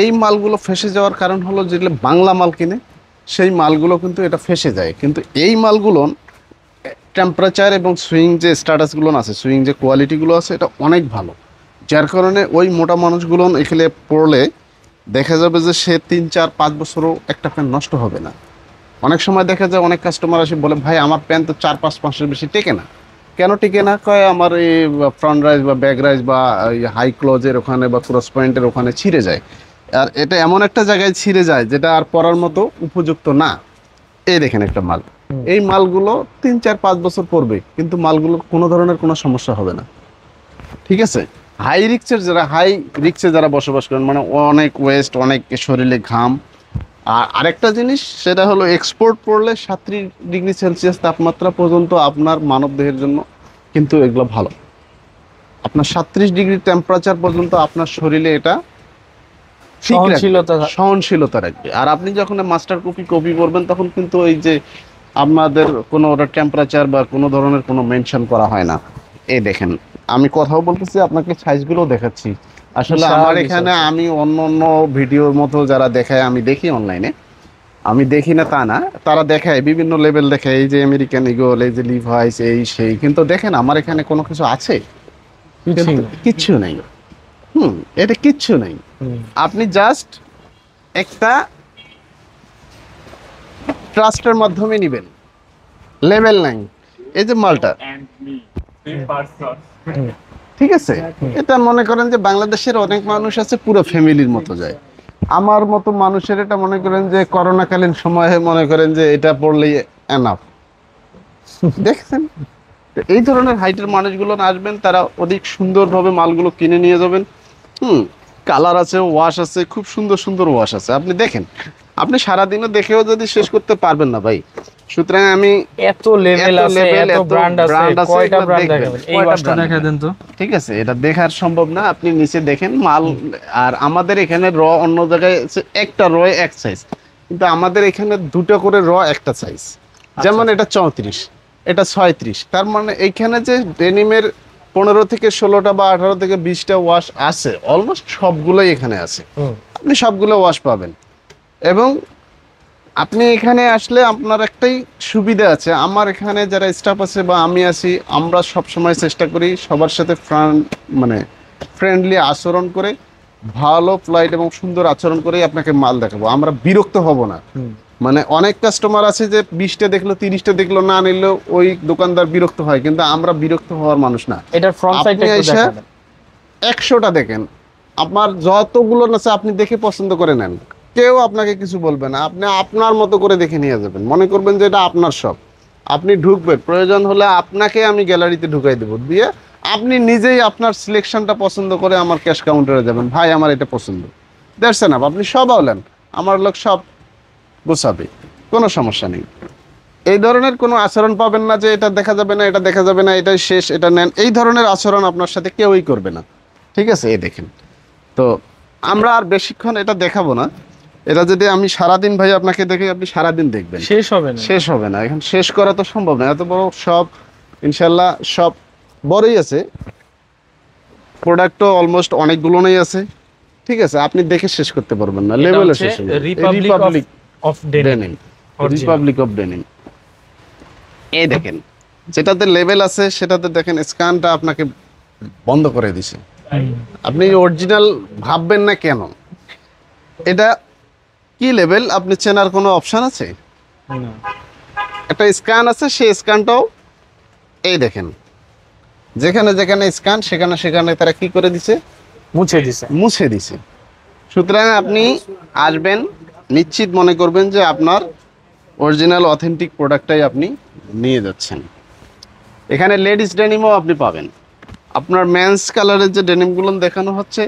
এই মালগুলো ফেসে যাওয়ার কারণ হলো যেগুলো বাংলা মাল কিনে সেই মালগুলো কিন্তু এটা ফেসে যায়। কিন্তু এই মালগুলো টেম্পারেচার এবং সুইং যে স্ট্যাটাসগুলো আছে, সুইং যে কোয়ালিটিগুলো আছে, এটা অনেক ভালো। যার কারণে ওই মোটা মানুষগুলো এখানে পড়লে দেখা যাবে যে সে 3-4-5 বছরও একটা প্যান্ট নষ্ট হবে না। অনেক সময় দেখা যায় অনেক কাস্টমার আসে বলে, ভাই আমার প্যান্ট তো 4-5 মাসের বেশি টেকে না। কেন টিকে না? কয় আমার এই ফ্রন্ট রাইজ বা ব্যাক রাইজ বা হাই ক্লোজের ওখানে বা ক্রস পয়েন্টের ওখানে ছিঁড়ে যায়। আর এটা এমন একটা জায়গায় ছিঁড়ে যায় যেটা আর পরার মতো উপযুক্ত না। এই দেখেন একটা মাল, এই মালগুলো 3-4-5 বছর পরবে, কিন্তু মালগুলোর কোনো ধরনের কোনো সমস্যা হবে না, ঠিক আছে? হাই রিক্সে যারা বসবাস করেন, মানে অনেক ওয়েস্ট, অনেক শরীরে ঘাম। আর আরেকটা জিনিস, সেটা হলো এক্সপোর্ট পড়লে 37 ডিগ্রি সেলসিয়াস তাপমাত্রা পর্যন্ত আপনার মানবদেহের জন্য কিন্তু এগুলো ভালো। আপনার 37 ডিগ্রি টেম্পারেচার পর্যন্ত আপনার শরীরে এটা সহনশীলতা রাখবে। আর আপনি যখন মাস্টার কপি করবেন তখন কিন্তু ওই যে আপনাদের কোনো ওটা টেম্পারেচার বা কোনো ধরনের কোনো মেনশন করা হয় না। এই দেখেন, আমি কথাও বলতেছি, আপনাকে সাইজগুলো দেখাচ্ছি। আসলে আমার এখানে আমি অন্য ভিডিওর মতো যারা দেখায় আমি দেখি অনলাইনে, আমি দেখি না তা না, তারা দেখায় বিভিন্ন লেভেল দেখায়, এই যে আমেরিকান ইগল, এই যে লিভাইস, এই সেই, কিন্তু দেখেন আমার এখানে কোনো কিছু আছে? কিচ্ছু নেই। এটা কিচ্ছু নেই। আপনি জাস্ট একটা ট্রাস্টের মাধ্যমে নিবেন, লেভেল নাই। এই যে মালটা, ঠিক আছে? এটা মনে করেন যে বাংলাদেশের অনেক মানুষ আছে পুরো ফ্যামিলির মতো যায়। আমার মতো মানুষের এটা মনে করেন যে করোনাকালীন সময়ে মনে করেন যে এটা পড়লেই এনাফ। দেখছেন? এই ধরনের হাইটের মানুষগুলো আসবেন, তারা অধিক সুন্দরভাবে মালগুলো কিনে নিয়ে যাবেন। কালার আছে, ওয়াশ আছে, খুব সুন্দর সুন্দর ওয়াশ আছে। আপনি দেখেন, আপনি সারাদিনও দেখেও যদি শেষ করতে পারবেন না ভাই, সুতরাং আমি এত লেভেল আছে, এত ব্র্যান্ড আছে, কয়টা ব্র্যান্ড দেখাবেন? এই ওয়াশটা দেখায় দেন তো। ঠিক আছে, এটা দেখার সম্ভব না, আপনি নিচে দেখেন মাল। আর আমাদের এখানে র অন্য জায়গায় একটা র এক সাইজ, কিন্তু আমাদের এখানে দুটো করে র একটা সাইজ। যেমন এটা 34, এটা 36, তার মানে এইখানে যে ডেনিমের 15 থেকে 16টা বা 18 থেকে 20টা ওয়াশ আছে, অলমোস্ট সবগুলোই এখানে আছে। আপনি সবগুলো ওয়াশ পাবেন। এবং আপনি এখানে আসলে আপনার একটাই সুবিধা আছে, আমার এখানে যারা স্টাফ আছে বা আমি আছি, আমরা সব সময় চেষ্টা করি সবার সাথে ফ্রেন্ডলি আচরণ করে, ভালো ফ্লাইট এবং সুন্দর আচরণ করে আপনাকে মাল দেখাবো। আমরা বিরক্ত হব না। মানে অনেক কাস্টমার আছে যে 20টা দেখলো 30টা দেখলো, না নিলেও ওই দোকানদার বিরক্ত হয়, কিন্তু আমরা বিরক্ত হওয়ার মানুষ না। এটার ফ্রন্ট সাইডটা একটু দেখাবেন। 100টা দেখেন, আপনার যতগুলো আছে আপনি দেখে পছন্দ করে নেন, কেউ আপনাকে কিছু বলবে না। আপনি আপনার মতো করে দেখে নিয়ে যাবেন, মনে করবেন যে এটা আপনার সব। আপনি ঢুকবেন, প্রয়োজন হলে আপনাকে আমি গ্যালারিতে ঢুকাই দেবো, দিয়ে আপনি নিজেই আপনার সিলেকশনটা পছন্দ করে আমার ক্যাশ কাউন্টারে যাবেন, ভাই আমার এটা পছন্দ, দেখছেন না, আপনি সব বলেন, আমার লোক সব গোছাবে, কোনো সমস্যা নেই। এই ধরনের কোনো আচরণ পাবেন না যে এটা দেখা যাবে না, এটা দেখা যাবে না, এটাই শেষ, এটা নেন, এই ধরনের আচরণ আপনার সাথে কেউই করবে না। ঠিক আছে, এই দেখেন। তো আমরা আর বেশিক্ষণ এটা দেখাবো না। এটা যদি আমি সারাদিন ভাই আপনাকে দেখে, আপনি সারাদিন দেখবেন, শেষ হবে না, শেষ হবে না। এখন শেষ করা তো সম্ভব না, এত বড় সব ইনশাল্লাহ সব বড়ই আছে, প্রোডাক্টও অলমোস্ট অনেকগুলোই আছে। ঠিক আছে, আপনি দেখে শেষ করতে পারবেন না, লেভেলে শেষ হবে। Republic of denim, Republic of denim. এই দেখেন, যেটাতে লেভেল আছে সেটাতে দেখেন স্ক্যানটা আপনাকে বন্ধ করে দিছে। আপনি অরিজিনাল ভাববেন না কেন, এটা কি লেভেল আপনি চেনার কোনো অপশন আছে? একটা স্ক্যান আছে, সেই স্ক্যানটাও এই দেখেন, যেখানে যেখানে স্ক্যান সেখানে সেখানে তারা কি করে দিছে, মুছে দিছে। সুতরাং আপনি আসবেন, নিশ্চিত মনে করবেন যে আপনার অরিজিনাল অথেন্টিক প্রোডাক্টটাই আপনি নিয়ে যাচ্ছেন। এখানে লেডিস ডেনিমও আপনি পাবেন। আপনার মেন্স কালারের যে ডেনিমগুলো দেখানো হচ্ছে,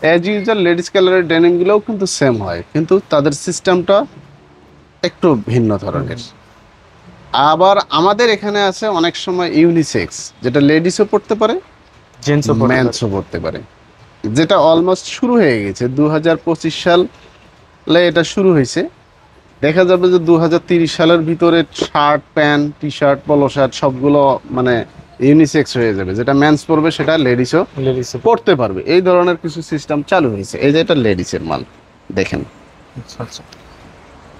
অ্যাজ ইউজুয়াল লেডিস কালারের ডেনিমগুলোও কিন্তু সেম হয়, কিন্তু তাদের সিস্টেমটা একটু ভিন্ন ধরনের। আবার আমাদের এখানে আছে অনেক সময় ইউনিসেক্স, যেটা লেডিসও পড়তে পারে, মেন্সও পড়তে পারে, যেটা অলমোস্ট শুরু হয়ে গেছে। 2025 সালে এটা শুরু হয়েছে। দেখা যাবে যে 2030 সালের ভিতরে শার্ট, প্যান্ট, টি শার্ট, পলো শার্ট সবগুলো মানে ইউনিসেক্স হয়ে যাবে, যেটা মেন্স পরবে সেটা লেডিসও পড়তে পারবে। এই ধরনের কিছু সিস্টেম চালু হয়েছে। এই যে এটা লেডিসের মাল দেখেন,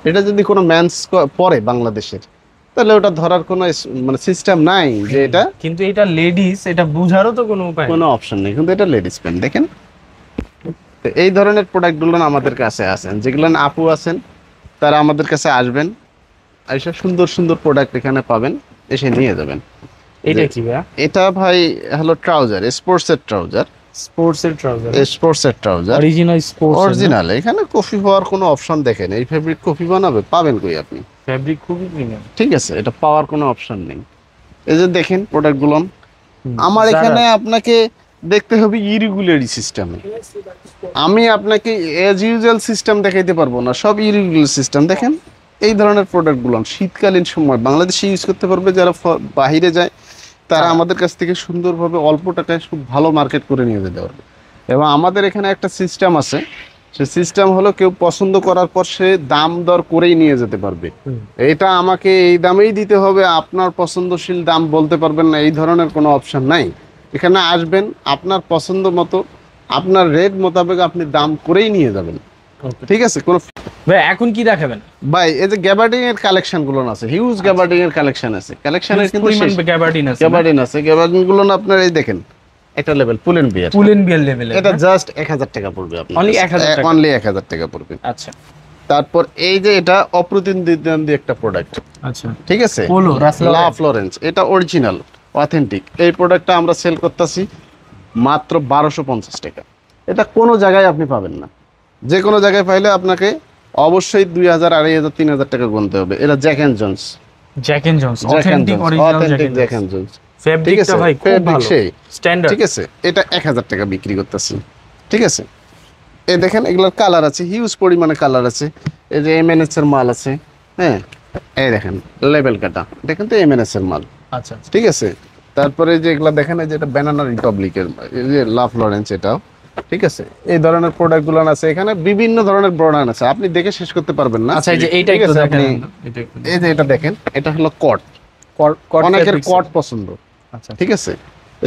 এটা যদি কোনো মেন্স পরে বাংলাদেশের, তাহলে ওটা ধরার কোনো মানে সিস্টেম নাই যে এটা, কিন্তু এটা লেডিস, এটা বুঝারও তো কোনো উপায়, কোনো অপশন নেই, কিন্তু এটা লেডিস প্যান্ট দেখেন। তো এই ধরনের প্রোডাক্টগুলো আমাদের কাছে আছেন, যেগুলো আপু আছেন তারা আমাদের কাছে আসবেন, এসে সুন্দর সুন্দর প্রোডাক্ট এখানে পাবেন, এসে নিয়ে যাবেন। এটা কি ভাই? এটা ভাই হলো ট্রাউজার, স্পোর্টসের ট্রাউজার, স্পোর্টসের ট্রাউজার অরিজিনাল। এখানে কফি হওয়ার কোনো অপশন দেখেন, এই ফেব্রিক কফি বানাবে, পাবেন কই আপনি? ফেব্রিক খুবই প্রিমিয়াম। ঠিক আছে, এটা পাওয়ার কোনো অপশন নেই। এই যে দেখেন প্রোডাক্টগুলো আমার এখানে আপনাকে দেখতে হবে ইরেগুলারি সিস্টেমে। আমি আপনাকে এজ ইউজুয়াল সিস্টেম দেখাইতে পারবো না, সব ইরেগুলার সিস্টেম। দেখেন এই ধরনের প্রোডাক্টগুলো শীতকালীন সময় বাংলাদেশে ইউজ করতে পারবে, যারা বাইরে যায় তারা আমাদের কাছ থেকে সুন্দরভাবে অল্প টাকায় খুব ভালো মার্কেট করে নিয়ে যেতে পারবে। এবং আমাদের এখানে একটা সিস্টেম আছে, সে সিস্টেম হলো কেউ পছন্দ করার পর সে দাম দর করেই নিয়ে যেতে পারবে। এটা আমাকে এই দামেই দিতে হবে, আপনার পছন্দশীল দাম বলতে পারবেন না, এই ধরনের কোনো অপশন নাই। এখানে আসবেন, আপনার পছন্দ মতো আপনার রেট মোতাবেক আপনি দাম করেই নিয়ে যাবেন। ঠিক আছে, কোনো ভাই এখন কি দেখাবেন? ভাই এই যে গ্যাবার্ডিং এর কালেকশন গুলো আছে, হিউজ গ্যাবার্ডিং এর কালেকশন আছে, কালেকশনের কিন্তু গ্যাবার্ডিন আছে। গ্যাবার্ডিং গুলো না আপনার এই দেখেন, একটা লেভেল পুলেন বিয়ার লেভেল, এটা জাস্ট 1000 টাকা পড়বে আপনার, অনলি 1000 টাকা পড়বে। আচ্ছা, তারপর এই যে এটা অপ্রতিদ্বন্দ্বী একটা প্রোডাক্ট। আচ্ছা, ঠিক আছে, লা ফ্লোরেন্স, এটা অরিজিনাল অথেন্টিক। এই প্রোডাক্টটা আমরা সেল করতেছি মাত্র 1250 টাকা। এটা কোনো জায়গায় আপনি পাবেন না, যে কোনো জায়গায় পাইলে আপনাকে অবশ্যই 2000, 2500, 3000 টাকা গুনতে হবে। এটা Jack and Jones, authentic Jack and Jones. ফেব্রিকটা ভাই খুব ভালো, স্ট্যান্ডার্ড। ঠিক আছে, এটা 1000 টাকা বিক্রি করতেছি। ঠিক আছে, এই দেখেন এগুলোর কালার আছে, হিউজ পরিমাণে কালার আছে। এই যে এমএনএস এর মাল আছে, হ্যাঁ, এই দেখেন লেভেল কাটা, এটা কিন্তু এমএনএস এর মাল। আচ্ছা ঠিক আছে, তারপরে যে এগুলা দেখেন এই যে এটা ব্যানানা রিপাবলিকের, এই যে লাভ লরেন্স এটাও। ঠিক আছে, এই ধরনের প্রোডাক্ট গুলো আছে এখানে, বিভিন্ন ধরনের ব্র্যান্ড আছে, আপনি দেখে শেষ করতে পারবেন না। আচ্ছা, এই যে এইটা ঠিক একটু আছে, দেখেন, আপনি এই যে এটা দেখেন, এটা হলো কট, অনেকের কট পছন্দ। আচ্ছা, ঠিক আছে,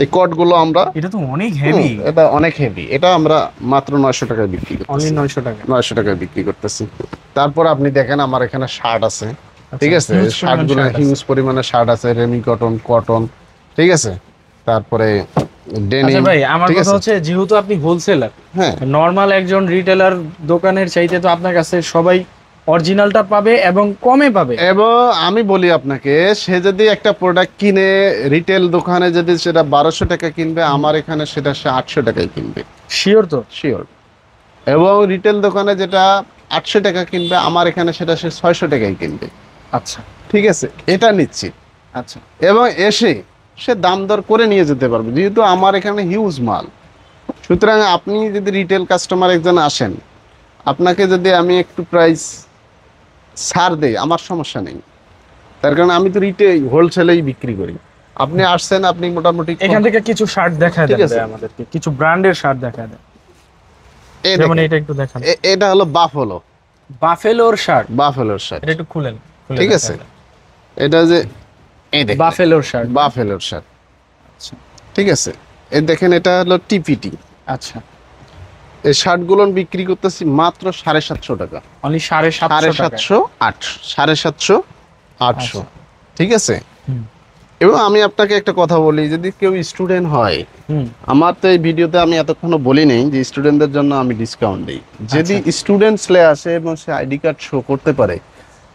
এই কট গুলো আমরা, এটা তো অনেক হেভি, এটা অনেক হেভি, এটা আমরা মাত্র 900 টাকায় বিক্রি করতেছি। অনলি 900 টাকা। 900 টাকায় বিক্রি করতেছি। তারপর আপনি দেখেন আমার এখানে শার্ট আছে। ঠিক আছে, huge শার্ট গুলো পরিমাণ shirt হিউজ পরিমাণে শার্ট আছে, রেমি কটন, কটন। ঠিক আছে, তারপরে ডেনিম। আচ্ছা ভাই, আমার ঠিক কথা আছে, হচ্ছে যেহেতু আপনি হোলসেলার, হ্যাঁ, নরমাল একজন রিটেলার দোকানের চাইতে তো আপনার কাছে সবাই অরিজিনালটা পাবে এবং কমে পাবে। এবং আমি বলি আপনাকে, সে যদি একটা প্রোডাক্ট কিনে রিটেল দোকানে যদি সেটা 1200 টাকা কিনবে, আমার এখানে সেটা সে 800 টাকায় কিনবে, শিওর তো? শিওর। এবং রিটেল দোকানে যেটা 800 টাকা কিনবে, আমার এখানে সেটা সে 600 টাকায় কিনবে। আচ্ছা ঠিক আছে, এটা নিচ্ছি। আচ্ছা, এবং এসে সে দাম দর করে নিয়ে যেতে পারবে, যেহেতু আমার এখানে হিউজ মাল। সুতরাং আপনি যদি রিটেল কাস্টমার একজন আসেন, আপনাকে যদি আমি একটু প্রাইস ছাড় দেই, আমার সমস্যা নেই, তার কারণ আমি তো রিটেল হোলসেলেই বিক্রি করি। আপনি আসছেন, আপনি মোটামুটি এখান থেকে কিছু শার্ট দেখায় ঠিক দেন আছে। ভাই আমাদেরকে, কিছু ব্র্যান্ডের শার্ট দেখায় দেন, এই যেমন দেখেন, এটা একটু দেখান। এটা হলো বাফেলো, বাফেলোর শার্ট, বাফেলোর শার্ট। এটা একটু খুলেন, ঠিক আছে, এটা যে এই দেখেন বাফেলোর শার্ট। বাফেলোর শার্ট। আচ্ছা ঠিক আছে, এই দেখেন এটা হলো টিপিটি। আচ্ছা, এই শার্টগুলো বিক্রি করতেছি মাত্র 750 টাকা। অনলি 750 টাকা। 750, 750, 800। ঠিক আছে, হুম। এবং আমি আপনাকে একটা কথা বলি, যদি কেউ স্টুডেন্ট হয়, হুম, আমার তো এই ভিডিওতে আমি এতক্ষণ বলি নেই যে স্টুডেন্টদের জন্য আমি ডিসকাউন্ট দিই। যদি স্টুডেন্ট স্লে আসে এবং সে আইডি কার্ড শো করতে পারে,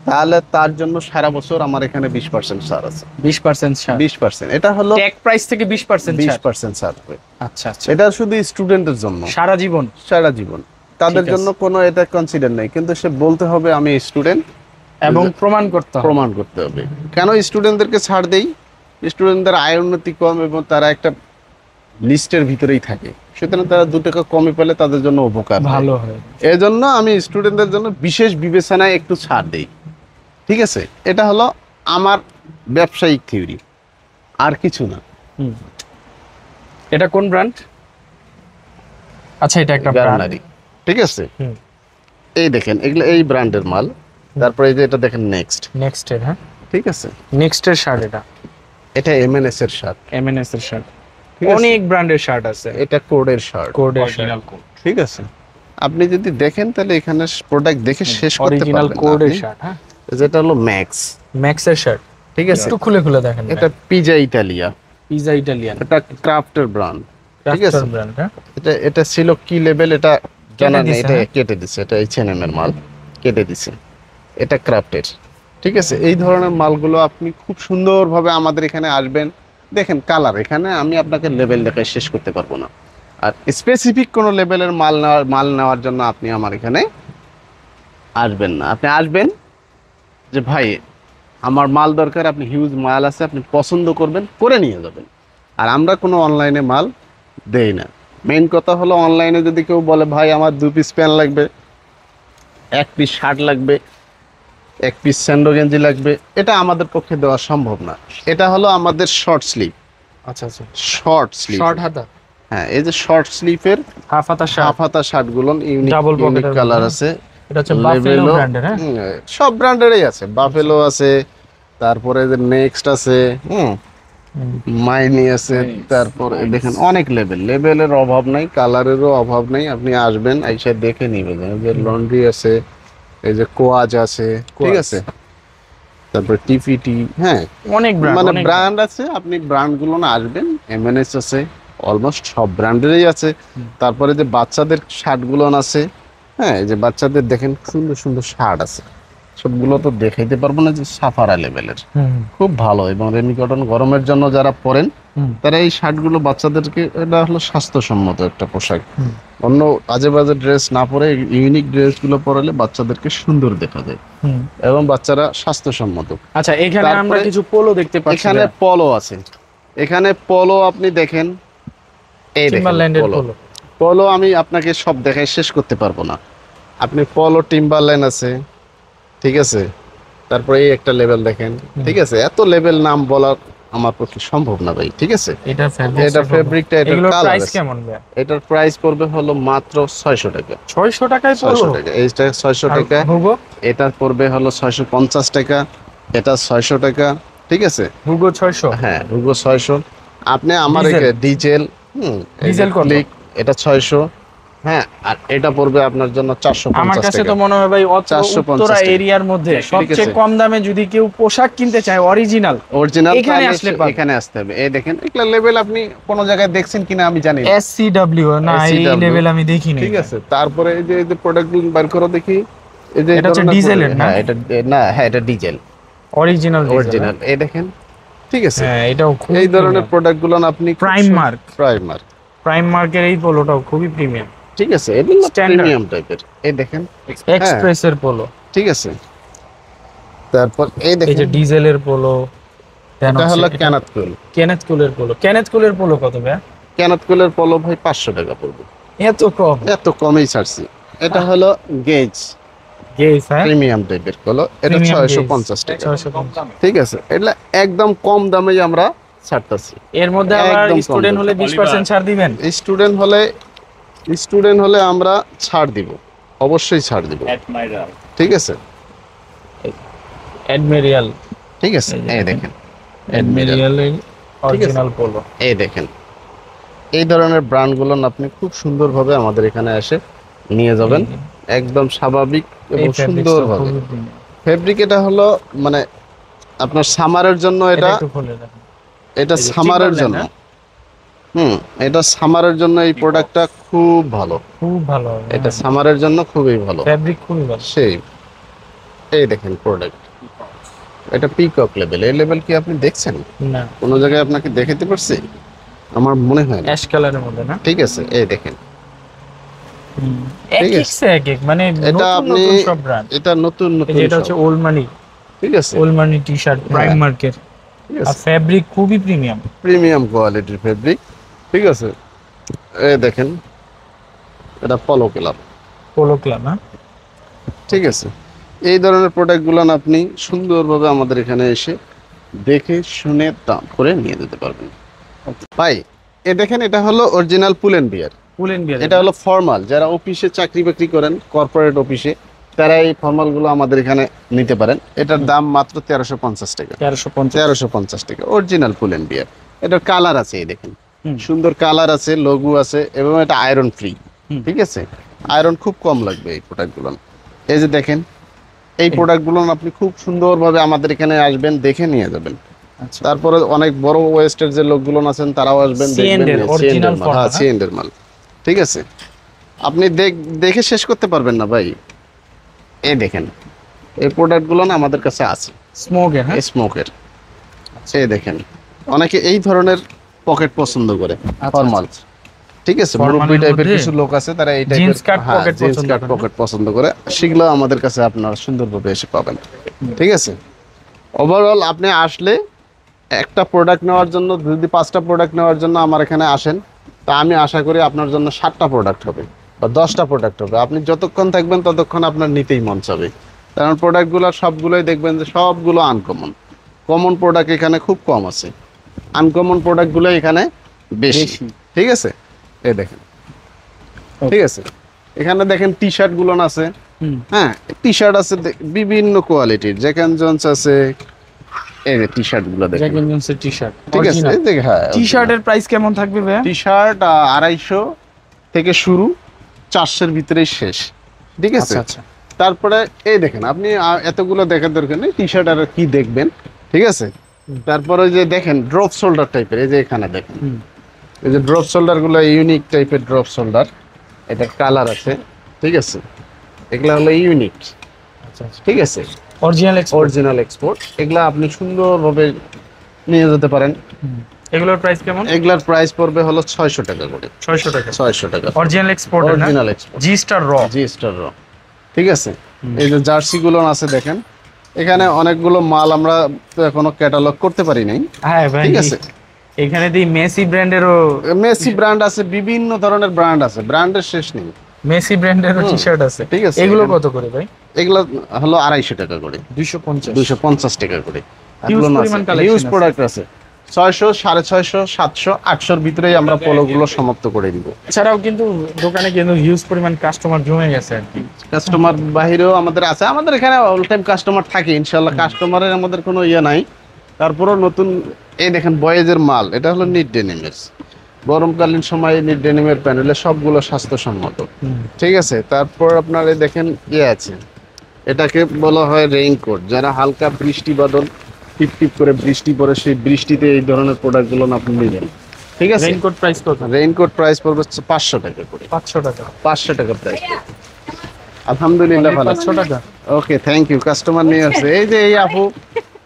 তাহলে তার জন্য সারা বছর আমার এখানে 20% ছাড় আছে। 20% ছাড়। 20%, এটা হলো ট্যাগ প্রাইস থেকে 20% ছাড়। 20% ছাড় হবে। আচ্ছা আচ্ছা, এটা শুধু স্টুডেন্টের জন্য, সারা জীবন। সারা জীবন তাদের ঠিক আছে। জন্য কোনো এটা কনসিডার নেই, কিন্তু সে বলতে হবে আমি স্টুডেন্ট, এবং প্রমাণ করতে হবে। প্রমাণ করতে হবে। কেন স্টুডেন্টদেরকে ছাড় দেই? স্টুডেন্টদের আয় উন্নতি কম এবং তারা একটা লিস্টের ভিতরেই থাকে, সুতরাং তারা 2 টাকা কমে পেলে তাদের জন্য উপকার ভালো হয়। এই জন্য আমি স্টুডেন্টদের জন্য বিশেষ বিবেচনায় একটু ছাড় দিই। ঠিক আছে, এটা হলো আমার ব্যবসায়িক থিওরি, আর কিছু না। হুম। এটা কোন ব্র্যান্ড? আচ্ছা, এটা একটা ব্র্যান্ড। গার্নারি। ঠিক আছে, হুম। এই দেখেন এগুলো এই ব্র্যান্ডের মাল। তারপরে এই যে এটা দেখেন নেক্সট। নেক্সট এর, হ্যাঁ, ঠিক আছে, নেক্সট এর শার্ট। এটা এটা এমএনএস এর শার্ট। এমএনএস এর শার্ট। ঠিক আছে। অনেক ব্র্যান্ডের শার্ট আছে। এটা কোডের শার্ট, কোডের শার্ট, ঠিক আছে। আপনি যদি দেখেন তাহলে এখানে প্রোডাক্ট দেখে শেষ করতে অরিজিনাল পারবেন না কোডের আপনি। শার্ট। হ্যাঁ, যেটা হলো ম্যাক্স। ম্যাক্স এর শার্ট। ঠিক আছে, একটু খুলে খুলে দেখেন। এটা পিজা ইতালিয়া, পিজা ইটালিয়ান, এটা ক্রাফটের ব্র্যান্ড। ঠিক আছে, ব্র্যান্ড। হ্যাঁ, এটা এটা ছিল কি লেভেল এটা জানা নেই, দিছে, এটা হ্যাঁ। কেটে দিছে, এটা H&M এর মাল কেটে দিছে, এটা ক্রাফটের। ঠিক আছে, এই ধরনের মালগুলো আপনি খুব সুন্দরভাবে আমাদের এখানে আসবেন, দেখেন কালার, এখানে আমি আপনাকে লেভেল দেখায় শেষ করতে পারবো না। আর স্পেসিফিক কোনো লেভেলের মাল নেওয়ার জন্য আপনি আমার এখানে আসবেন না। আপনি আসবেন যে ভাই আমার মাল দরকার, আপনি হিউজ মাল আছে, আপনি পছন্দ করবেন, করে নিয়ে যাবেন। আর আমরা কোনো অনলাইনে মাল দেই না। মেইন কথা হলো, অনলাইনে যদি কেউ বলে ভাই আমার 2 পিস প্যান্ট লাগবে, 1 পিস শার্ট লাগবে, 1 পিস স্যান্ডো গেঞ্জি লাগবে, এটা আমাদের পক্ষে দেওয়া সম্ভব না। এটা হলো আমাদের শর্ট স্লিভ। আচ্ছা আচ্ছা, শর্ট স্লিভ, শর্ট হাতা, হ্যাঁ, এই যে শর্ট স্লিভের হাফ হাতা হাফ শার্ট। হাতা শার্টগুলো ইউনিক Double pocket ইউনিক এর কালার মধ্যে। আছে। এটা হচ্ছে বাফেলো লেভেলও, ব্র্যান্ডের। হ্যাঁ, সব ব্র্যান্ডেরই আছে, বাফেলো আছে, তারপরে যে নেক্সট আছে, মাইনি আছে, তারপরে দেখেন অনেক লেভেলের অভাব নাই, কালারেরও অভাব নাই। আপনি আসবেন, আইসা দেখে নিবেন। এই যে লন্ড্রি আছে, এই যে কোয়াজ আছে, ঠিক আছে, তারপর টিপিটি, হ্যাঁ, অনেক ব্র্যান্ড, মানে অনেক ব্র্যান্ড আছে। আপনি ব্র্যান্ডগুলো না আসবেন, এমএনএস আছে, অলমোস্ট সব ব্র্যান্ডেরই আছে। তারপরে যে বাচ্চাদের শার্টগুলো আছে, হ্যাঁ, এই যে বাচ্চাদের দেখেন সুন্দর সুন্দর শার্ট আছে, সবগুলো তো দেখাইতে পারবো না, যে সাফারা লেভেলের খুব ভালো। এবং রেমি কটন গরমের জন্য যারা পরেন তারা এই শার্টগুলো বাচ্চাদেরকে, এটা হলো স্বাস্থ্যসম্মত একটা পোশাক। অন্য আজে বাজে ড্রেস না পরে ইউনিক ড্রেসগুলো পরালে বাচ্চাদেরকে সুন্দর দেখা যায় এবং বাচ্চারা স্বাস্থ্যসম্মত। আচ্ছা, এখানে আমরা তারপরে কিছু পোলো দেখতে পাচ্ছি। এখানে পলো আছে, এখানে পলো আপনি দেখেন, এই দেখেন টিম্বারল্যান্ডের পলো। পোলো। পলো আমি আপনাকে সব দেখায় শেষ করতে পারবো না। আপনি পলো টিম্বারল্যান্ড আছে, ঠিক আছে, তারপরে এই একটা লেভেল দেখেন, ঠিক আছে? এত লেভেল নাম বলার আমার পক্ষে সম্ভব না ভাই, ঠিক আছে? এটা ফেব্রিকটা, এটা এগুলোর কালার প্রাইস আছে। কেমন ভাই? এটার প্রাইস পড়বে হলো মাত্র 600 টাকা। 600 টাকায় 600 পড়লো? টাকা, এইটা 600 আর টাকা। হুগো? এটার পড়বে হলো 650 টাকা, এটা 600 টাকা, ঠিক আছে? হুগো 600? হ্যাঁ, হুগো 600। আপনি আমার ডিজেল? ডিজেল, ডিজেল কত? এটা 600। হ্যাঁ, আর এটা পড়বে আপনার জন্য 450 আমার কাছে টাকা। তো মনে হয় ভাই 450 উত্তরা টাকা। এরিয়ার মধ্যে ঠিক সবচেয়ে আছে। কম দামে যদি কেউ পোশাক কিনতে চায় অরিজিনাল, অরিজিনাল এখানে আসলে পাবেন। এখানে আসতে হবে। এই দেখেন, এগুলা লেভেল আপনি কোন জায়গায় দেখছেন কিনা আমি জানি না। SCW না, এই SCW লেভেল আমি দেখিনি। ঠিক আছে। তারপরে এই যে প্রোডাক্টগুলো বের করো দেখি। এই যে এটা হচ্ছে ধরনের ডিজেলের না? হ্যাঁ, এটা না, হ্যাঁ এটা ডিজেল, অরিজিনাল অরিজিনাল। এই দেখেন, ঠিক আছে? হ্যাঁ, এটাও খুব এই ধরনের প্রোডাক্টগুলো আপনি প্রাইমার প্রাইম মার্কের এই পোলোটাও খুবই প্রিমিয়াম। ঠিক আছে, এগুলো Standard। প্রিমিয়াম টাইপের। এই দেখেন, এক্সপ্রেসের পোলো, ঠিক আছে। তারপর এই এই যে দেখেন, ডিজেলের পোলো। এটা হলো ক্যানাথ কুল। কেনেথ কুলের পোলো। কেনেথ কুলের পোলো কত ভাই? ক্যানাথ কুলের পলো ভাই 500 টাকা পড়বে। এত কম? এত কমই ছাড়ছি। এটা হলো গেজ, গেস, হ্যাঁ প্রিমিয়াম টাইপের কলো। এটা Premium 650 gauge, টাকা। 650। ঠিক আছে, এটা একদম কম দামে আমরা ছাড়তাছি। এর মধ্যে আবার একদম কম স্টুডেন্ট দামে। হলে 20% ছাড় দিবেন? স্টুডেন্ট হলে আমরা ছাড় দিব, অবশ্যই ছাড় দিব। ঠিক আছে, অ্যাডমিরাল, ঠিক আছে। এই দেখেন, অ্যাডমিরালের অরিজিনাল পোলো। এই দেখেন, এই ধরনের ব্র্যান্ডগুলো আপনি খুব সুন্দরভাবে আমাদের এখানে এসে নিয়ে যাবেন, একদম স্বাভাবিক এবং সুন্দরভাবে। ফেব্রিক এটা হলো মানে আপনার সামারের জন্য, এটা এটা সামারের জন্য। এটা সামারের জন্য এই প্রোডাক্টটা খুব ভালো, খুব ভালো। এটা সামারের জন্য খুবই ভালো, ফেব্রিক খুবই ভালো। সেই এই দেখেন প্রোডাক্ট, এটা পিকক লেভেল। এই লেভেল কি আপনি দেখছেন না, কোনো জায়গায় আপনাকে দেখাতে পারছি? আমার মনে হয় না। অ্যাশ কালারের মধ্যে না? ঠিক আছে, এই দেখেন, এক এক সে এক এক, মানে এটা নতুন আপনি নতুন সব ব্র্যান্ড। এটা নতুন নতুন এটা হচ্ছে সব। ওল্ড মানি, ঠিক আছে, ওল্ড মানি টি-শার্ট প্রাইম মার্কের, ঠিক আর আছে, ফেব্রিক খুবই প্রিমিয়াম, প্রিমিয়াম কোয়ালিটির ফেব্রিক। ঠিক আছে, এই দেখেন, এটা পলো কালার। পোলো ক্লাব না? ঠিক আছে, এই ধরনের প্রোডাক্টগুলো আপনি সুন্দরভাবে আমাদের এখানে এসে দেখে শুনে দাম করে নিয়ে যেতে পারবেন ভাই। এ দেখেন, এটা হলো অরিজিনাল পুল এন্ড বিয়ার। পুলেন বিয়ার, এটা হলো ফর্মাল, যারা অফিসে চাকরি বাকরি করেন, কর্পোরেট অফিসে, তারা এই ফর্মালগুলো আমাদের এখানে নিতে পারেন। এটার দাম মাত্র 1350 টাকা। 1350 টাকা অরিজিনাল পুল এন্ড বিয়ার। এটার কালার আছে, এই দেখেন, সুন্দর কালার আছে, লোগো আছে, এবং এটা আয়রন ফ্রি। ঠিক আছে, আয়রন খুব কম লাগবে এই প্রোডাক্টগুলো। এই যে দেখেন, এই প্রোডাক্টগুলো আপনি খুব সুন্দরভাবে আমাদের এখানে আসবেন, দেখে নিয়ে যাবেন। তারপরে অনেক বড় ওয়েস্টের যে লোকগুলো আছেন তারাও আসবেন, দেখবেন অরিজিনাল ফর্ম, সিএন্ডের মাল। ঠিক আছে, আপনি দেখে শেষ করতে পারবেন না ভাই। এই দেখেন, এই প্রোডাক্টগুলো না আমাদের কাছে আছে, স্মোকের, হ্যাঁ স্মোকের। এই দেখেন, অনেকে এই ধরনের পকেট পছন্দ করে, ফর্মাল। ঠিক আছে, মুরব্বি টাইপের কিছু লোক আছে, তারা এই টাইপের জিন্স কাট পকেট পছন্দ করে, সেগুলো আমাদের কাছে আপনারা সুন্দরভাবে এসে পাবেন। ঠিক আছে, ওভারঅল আপনি আসলে একটা প্রোডাক্ট নেওয়ার জন্য, যদি 5টা প্রোডাক্ট নেওয়ার জন্য আমার এখানে আসেন, তা আমি আশা করি আপনার জন্য 7টা প্রোডাক্ট হবে বা 10টা প্রোডাক্ট হবে। আপনি যতক্ষণ থাকবেন ততক্ষণ আপনার নিতেই মন চাবে, কারণ প্রোডাক্টগুলো সবগুলোই দেখবেন যে সবগুলো আনকমন। কমন প্রোডাক্ট এখানে খুব কম আছে, আনকমন প্রোডাক্টগুলো এখানে বেশি। ঠিক আছে, এই দেখেন, ঠিক আছে, এখানে দেখেন টি শার্ট গুলো আছে। হ্যাঁ, টি শার্ট আছে বিভিন্ন কোয়ালিটির, জ্যাক এন্ড জোন্স আছে। এই যে টি শার্ট গুলো দেখেন, জ্যাক এন্ড জোনসের টি-শার্ট, ঠিক আছে। এই দেখেন, হ্যাঁ, টি শার্টের প্রাইস কেমন থাকবে ভাই? টি শার্ট 250 থেকে শুরু, 400 এর ভিতরেই শেষ। ঠিক আছে, আচ্ছা। তারপরে এই দেখেন, আপনি এতগুলো দেখার দরকার নেই, টি শার্ট আর কি দেখবেন। ঠিক আছে, তারপরে যে দেখেন ড্রপ শোল্ডার টাইপের, এই যে এখানে দেখেন, এই যে ড্রপ শোল্ডার গুলো ইউনিক টাইপের ড্রপ শোল্ডার, এটা কালার আছে। ঠিক আছে, এগুলা হলো ইউনিক। আচ্ছা, ঠিক আছে, অরিজিনাল এক্সপোর্ট। এগুলা আপনি সুন্দরভাবে নিয়ে যেতে পারেন। এগুলোর প্রাইস কেমন? এগুলার প্রাইস পড়বে হলো 600 টাকা করে। 600 টাকা 600 টাকা অরিজিনাল এক্সপোর্ট, অরিজিনাল এক্সপোর্ট, জি স্টার র, জি স্টার র। ঠিক আছে, এই যে জার্সি গুলো আছে দেখেন, এখানে অনেকগুলো মাল আমরা তো এখনো ক্যাটালগ করতে পারি নাই। হ্যাঁ ভাই, ঠিক আছে, এখানে দি মেসি ব্র্যান্ডেরও, মেসি ব্র্যান্ড আছে, বিভিন্ন ধরনের ব্র্যান্ড আছে, ব্র্যান্ডের শেষ নেই। মেসি ব্র্যান্ডেরও টি-শার্ট আছে। ঠিক আছে, এগুলো কত করে ভাই? এগুলো হলো 250 টাকা করে, 250 250 টাকা করে। Huge পরিমাণ collection হিউজ আছে। প্রোডাক্ট আছে, 600, 650, 700, 800 এর ভিতরেই আমরা পোলোগুলো সমাপ্ত করে দিব। এছাড়াও কিন্তু দোকানে কিন্তু হিউজ পরিমাণ কাস্টমার জমে গেছে আর কি। কাস্টমার বাহিরেও আমাদের আছে, আমাদের এখানে অল টাইম কাস্টমার থাকে ইনশাআল্লাহ, কাস্টমারের আমাদের কোনো ইয়ে নাই। তারপরও নতুন এই দেখেন বয়েজের মাল, এটা হলো নিট ডেনিমের, গরমকালীন সময়ে নিট ডেনিমের প্যানেলে সবগুলো স্বাস্থ্যসম্মত, ঠিক আছে। তারপর আপনার এই দেখেন ইয়ে আছে, এটাকে বলা হয় রেইনকোট, যারা হালকা বৃষ্টি বাদল টিপ টিপ করে বৃষ্টি পড়ে সেই বৃষ্টিতে এই ধরনের প্রোডাক্টগুলো আপনি নেবেন, ঠিক আছে। রেইনকোট প্রাইস কত? রেইনকোট প্রাইস পড়বে হচ্ছে 500 টাকা করে, 500 টাকা। 500 টাকা প্রাইস। আলহামদুলিল্লাহ ভালো। 500 টাকা। ওকে, থ্যাংক ইউ। কাস্টমার নিয়ে আসছে, এই যে এই আপু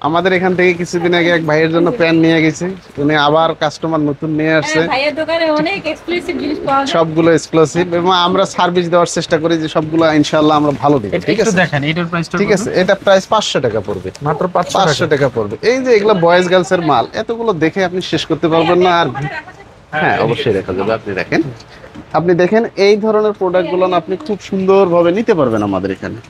আমাদের এখান থেকে কিছুদিন আগে এক ভাইয়ের জন্য প্যান্ট নিয়ে গেছে, উনি আবার কাস্টমার নতুন নিয়ে আসছে। ভাইয়ের দোকানে অনেক এক্সক্লুসিভ জিনিস পাওয়া যায়, সবগুলো এক্সক্লুসিভ, এবং আমরা সার্ভিস দেওয়ার চেষ্টা করি যে সবগুলো ইনশাআল্লাহ আমরা ভালো দিই, ঠিক একটু আছে। দেখেন এটার প্রাইসটা ঠিক আছে, এটা প্রাইস 500 টাকা পড়বে, মাত্র 500 500 টাকা পড়বে। এই যে এগুলো বয়েজ গার্লস এর মাল, এতগুলো দেখে আপনি শেষ করতে পারবেন না। আর হ্যাঁ, অবশ্যই দেখা যাবে, আপনি দেখেন, আপনি দেখেন এই ধরনের প্রোডাক্টগুলো আপনি খুব সুন্দরভাবে নিতে পারবেন আমাদের এখানে।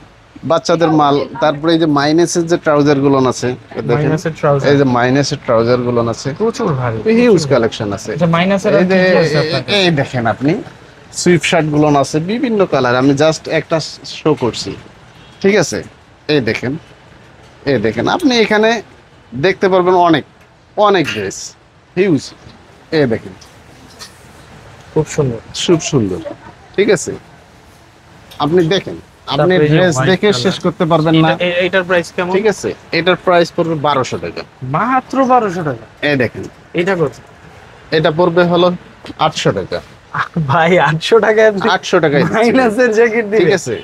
বাচ্চাদের মাল, তারপরে এই যে মাইনাসের যে ট্রাউজার গুলো আছে, দেখেন মাইনাসের ট্রাউজার, এই যে মাইনাসের ট্রাউজার গুলো আছে, প্রচুর ভারী, হিউজ কালেকশন আছে। আচ্ছা মাইনাসের এই যে কি কি আছে আপনাদের? এই দেখেন আপনি সুইফট শার্ট গুলো আছে বিভিন্ন কালার, আমি জাস্ট একটা শো করছি, ঠিক আছে। এই দেখেন, এই দেখেন আপনি এখানে দেখতে পারবেন অনেক অনেক ড্রেস, হিউজ। এই দেখেন খুব সুন্দর। খুব সুন্দর, ঠিক আছে। আপনি দেখেন, আপনি তারপরে এই যে ড্রেস white দেখে color। শেষ করতে পারবেন না, এইটার প্রাইস কেমন? ঠিক আছে। এটার প্রাইস পড়বে 1200 টাকা, মাত্র 1200 টাকা। এই দেখেন। এটা কত? এটা পড়বে হলো 800 টাকা, ভাই 800 টাকায় 800 টাকায় দিচ্ছি। মাইনাসের জ্যাকেট ঠিক দিবে? আছে,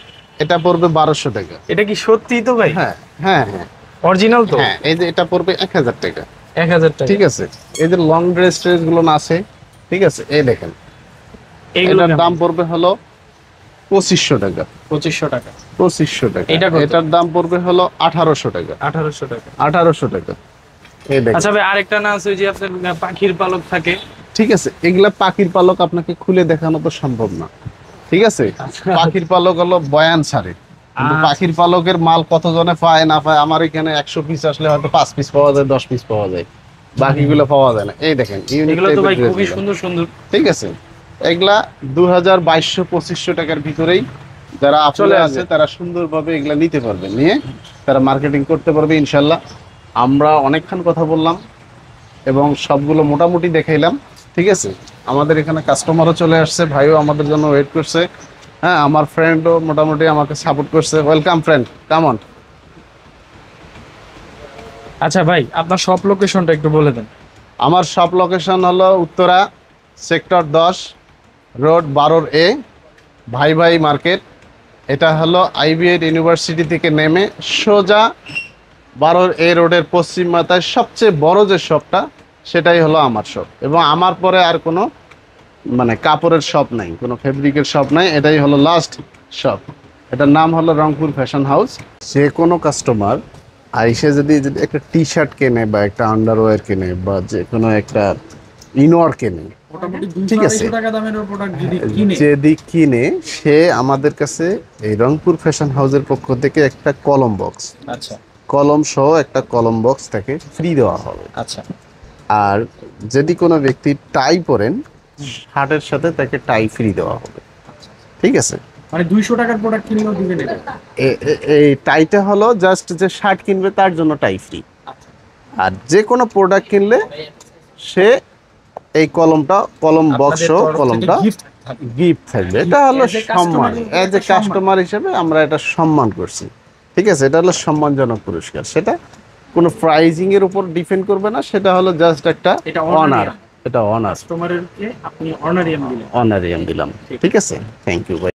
এটা পড়বে 1200 টাকা। এটা কি সত্যি তো ভাই? হ্যাঁ হ্যাঁ হ্যাঁ অরিজিনাল তো? হ্যাঁ, এই যে এটা পড়বে 1000 টাকা, 1000 টাকা। ঠিক আছে। এই যে লং ড্রেস গুলো না আছে, ঠিক আছে, এই দেখেন এইগুলোর এটার দাম পড়বে হলো 2500 টাকা, 2500 টাকা। 2500 টাকা। এটা কত? এটার দাম পড়বে হলো 1800 টাকা, 1800 টাকা। 1800 টাকা। এই দেখেন, আচ্ছা ভাই আরেকটা না আছে ওই যে আপনার পাখির পালক থাকে, ঠিক আছে। এগুলা পাখির পালক আপনাকে খুলে দেখানো তো সম্ভব না, ঠিক আছে। পাখির পালক হলো বয়ান ছাড়ে, কিন্তু আচ্ছা। পাখির পালকের মাল কত জনে পায় না পায়, আমার এখানে 100 পিস আসলে হয়তো 5 পিস পাওয়া যায়, 10 পিস পাওয়া যায়, বাকিগুলো পাওয়া যায় না। এই দেখেন ইউনিক এগুলো তো ভাই টাইপের খুবই ড্রেসগুলো, সুন্দর সুন্দর। ঠিক আছে। এগুলা 2200-2500 টাকার ভিতরেই যারা চলে চলে আসবে। আসে তারা সুন্দরভাবে এগুলা নিতে পারবে, নিয়ে তারা মার্কেটিং করতে পারবে ইনশাল্লাহ। আমরা অনেকক্ষণ কথা বললাম এবং সবগুলো মোটামুটি দেখাইলাম, ঠিক আছে। আমাদের এখানে কাস্টমারও চলে আসছে, ভাইও আমাদের জন্য ওয়েট করছে, হ্যাঁ। আমার ফ্রেন্ডও মোটামুটি আমাকে সাপোর্ট করছে। Welcome friend, come on. আচ্ছা ভাই আপনার সব লোকেশনটা একটু বলে দেন। আমার সব লোকেশন হলো উত্তরা সেক্টর 10 রোড 12A, ভাই ভাই মার্কেট। এটা হলো আইবিএড ইউনিভার্সিটি থেকে নেমে সোজা 12A রোডের পশ্চিম মাথায় সবচেয়ে বড় যে শপটা, সেটাই হলো আমার শপ। এবং আমার পরে আর কোনো মানে কাপড়ের শপ নাই, কোনো ফেব্রিকের শপ নাই, এটাই হলো লাস্ট শপ। এটার নাম হলো রংপুর ফ্যাশন হাউস। যে কোনো কাস্টমার আইসে যদি একটা টি শার্ট কেনে বা একটা আন্ডারওয়্যার কেনে বা যে কোনো একটা ইনওয়ার কেনে, ঠিক আছে, টাকা দামের প্রোডাক্ট যদি যদি কিনে, সে আমাদের কাছে এই রংপুর ফ্যাশন হাউসের পক্ষ থেকে একটা কলম বক্স, আচ্ছা কলম সহ একটা কলম বক্স তাকে ফ্রি দেওয়া হবে। আচ্ছা। আর যদি কোনো ব্যক্তি টাই পরেন, শার্টের সাথে তাকে টাই ফ্রি দেওয়া হবে, ঠিক আছে। মানে 200 টাকার প্রোডাক্ট কিনলেও দিবেন এটা? এই টাইটা হলো জাস্ট যে শার্ট কিনবে তার জন্য টাই ফ্রি, আর যে কোনো প্রোডাক্ট কিনলে সে এই কলম বক্স কলমটা গিফট থাকবে। এটা হলো As a সম্মান, customer, এজ এ কাস্টমার হিসেবে আমরা এটা সম্মান করছি, ঠিক আছে। এটা হলো সম্মানজনক পুরস্কার, সেটা কোনো প্রাইজিং এর উপর ডিপেন্ড করবে না, সেটা হলো জাস্ট একটা এটা অনার, এটা অনার, কাস্টমারকে আপনি অনারিয়াম দিলেন। অনারিয়াম দিলাম, ঠিক আছে। থ্যাংক ইউ ভাই।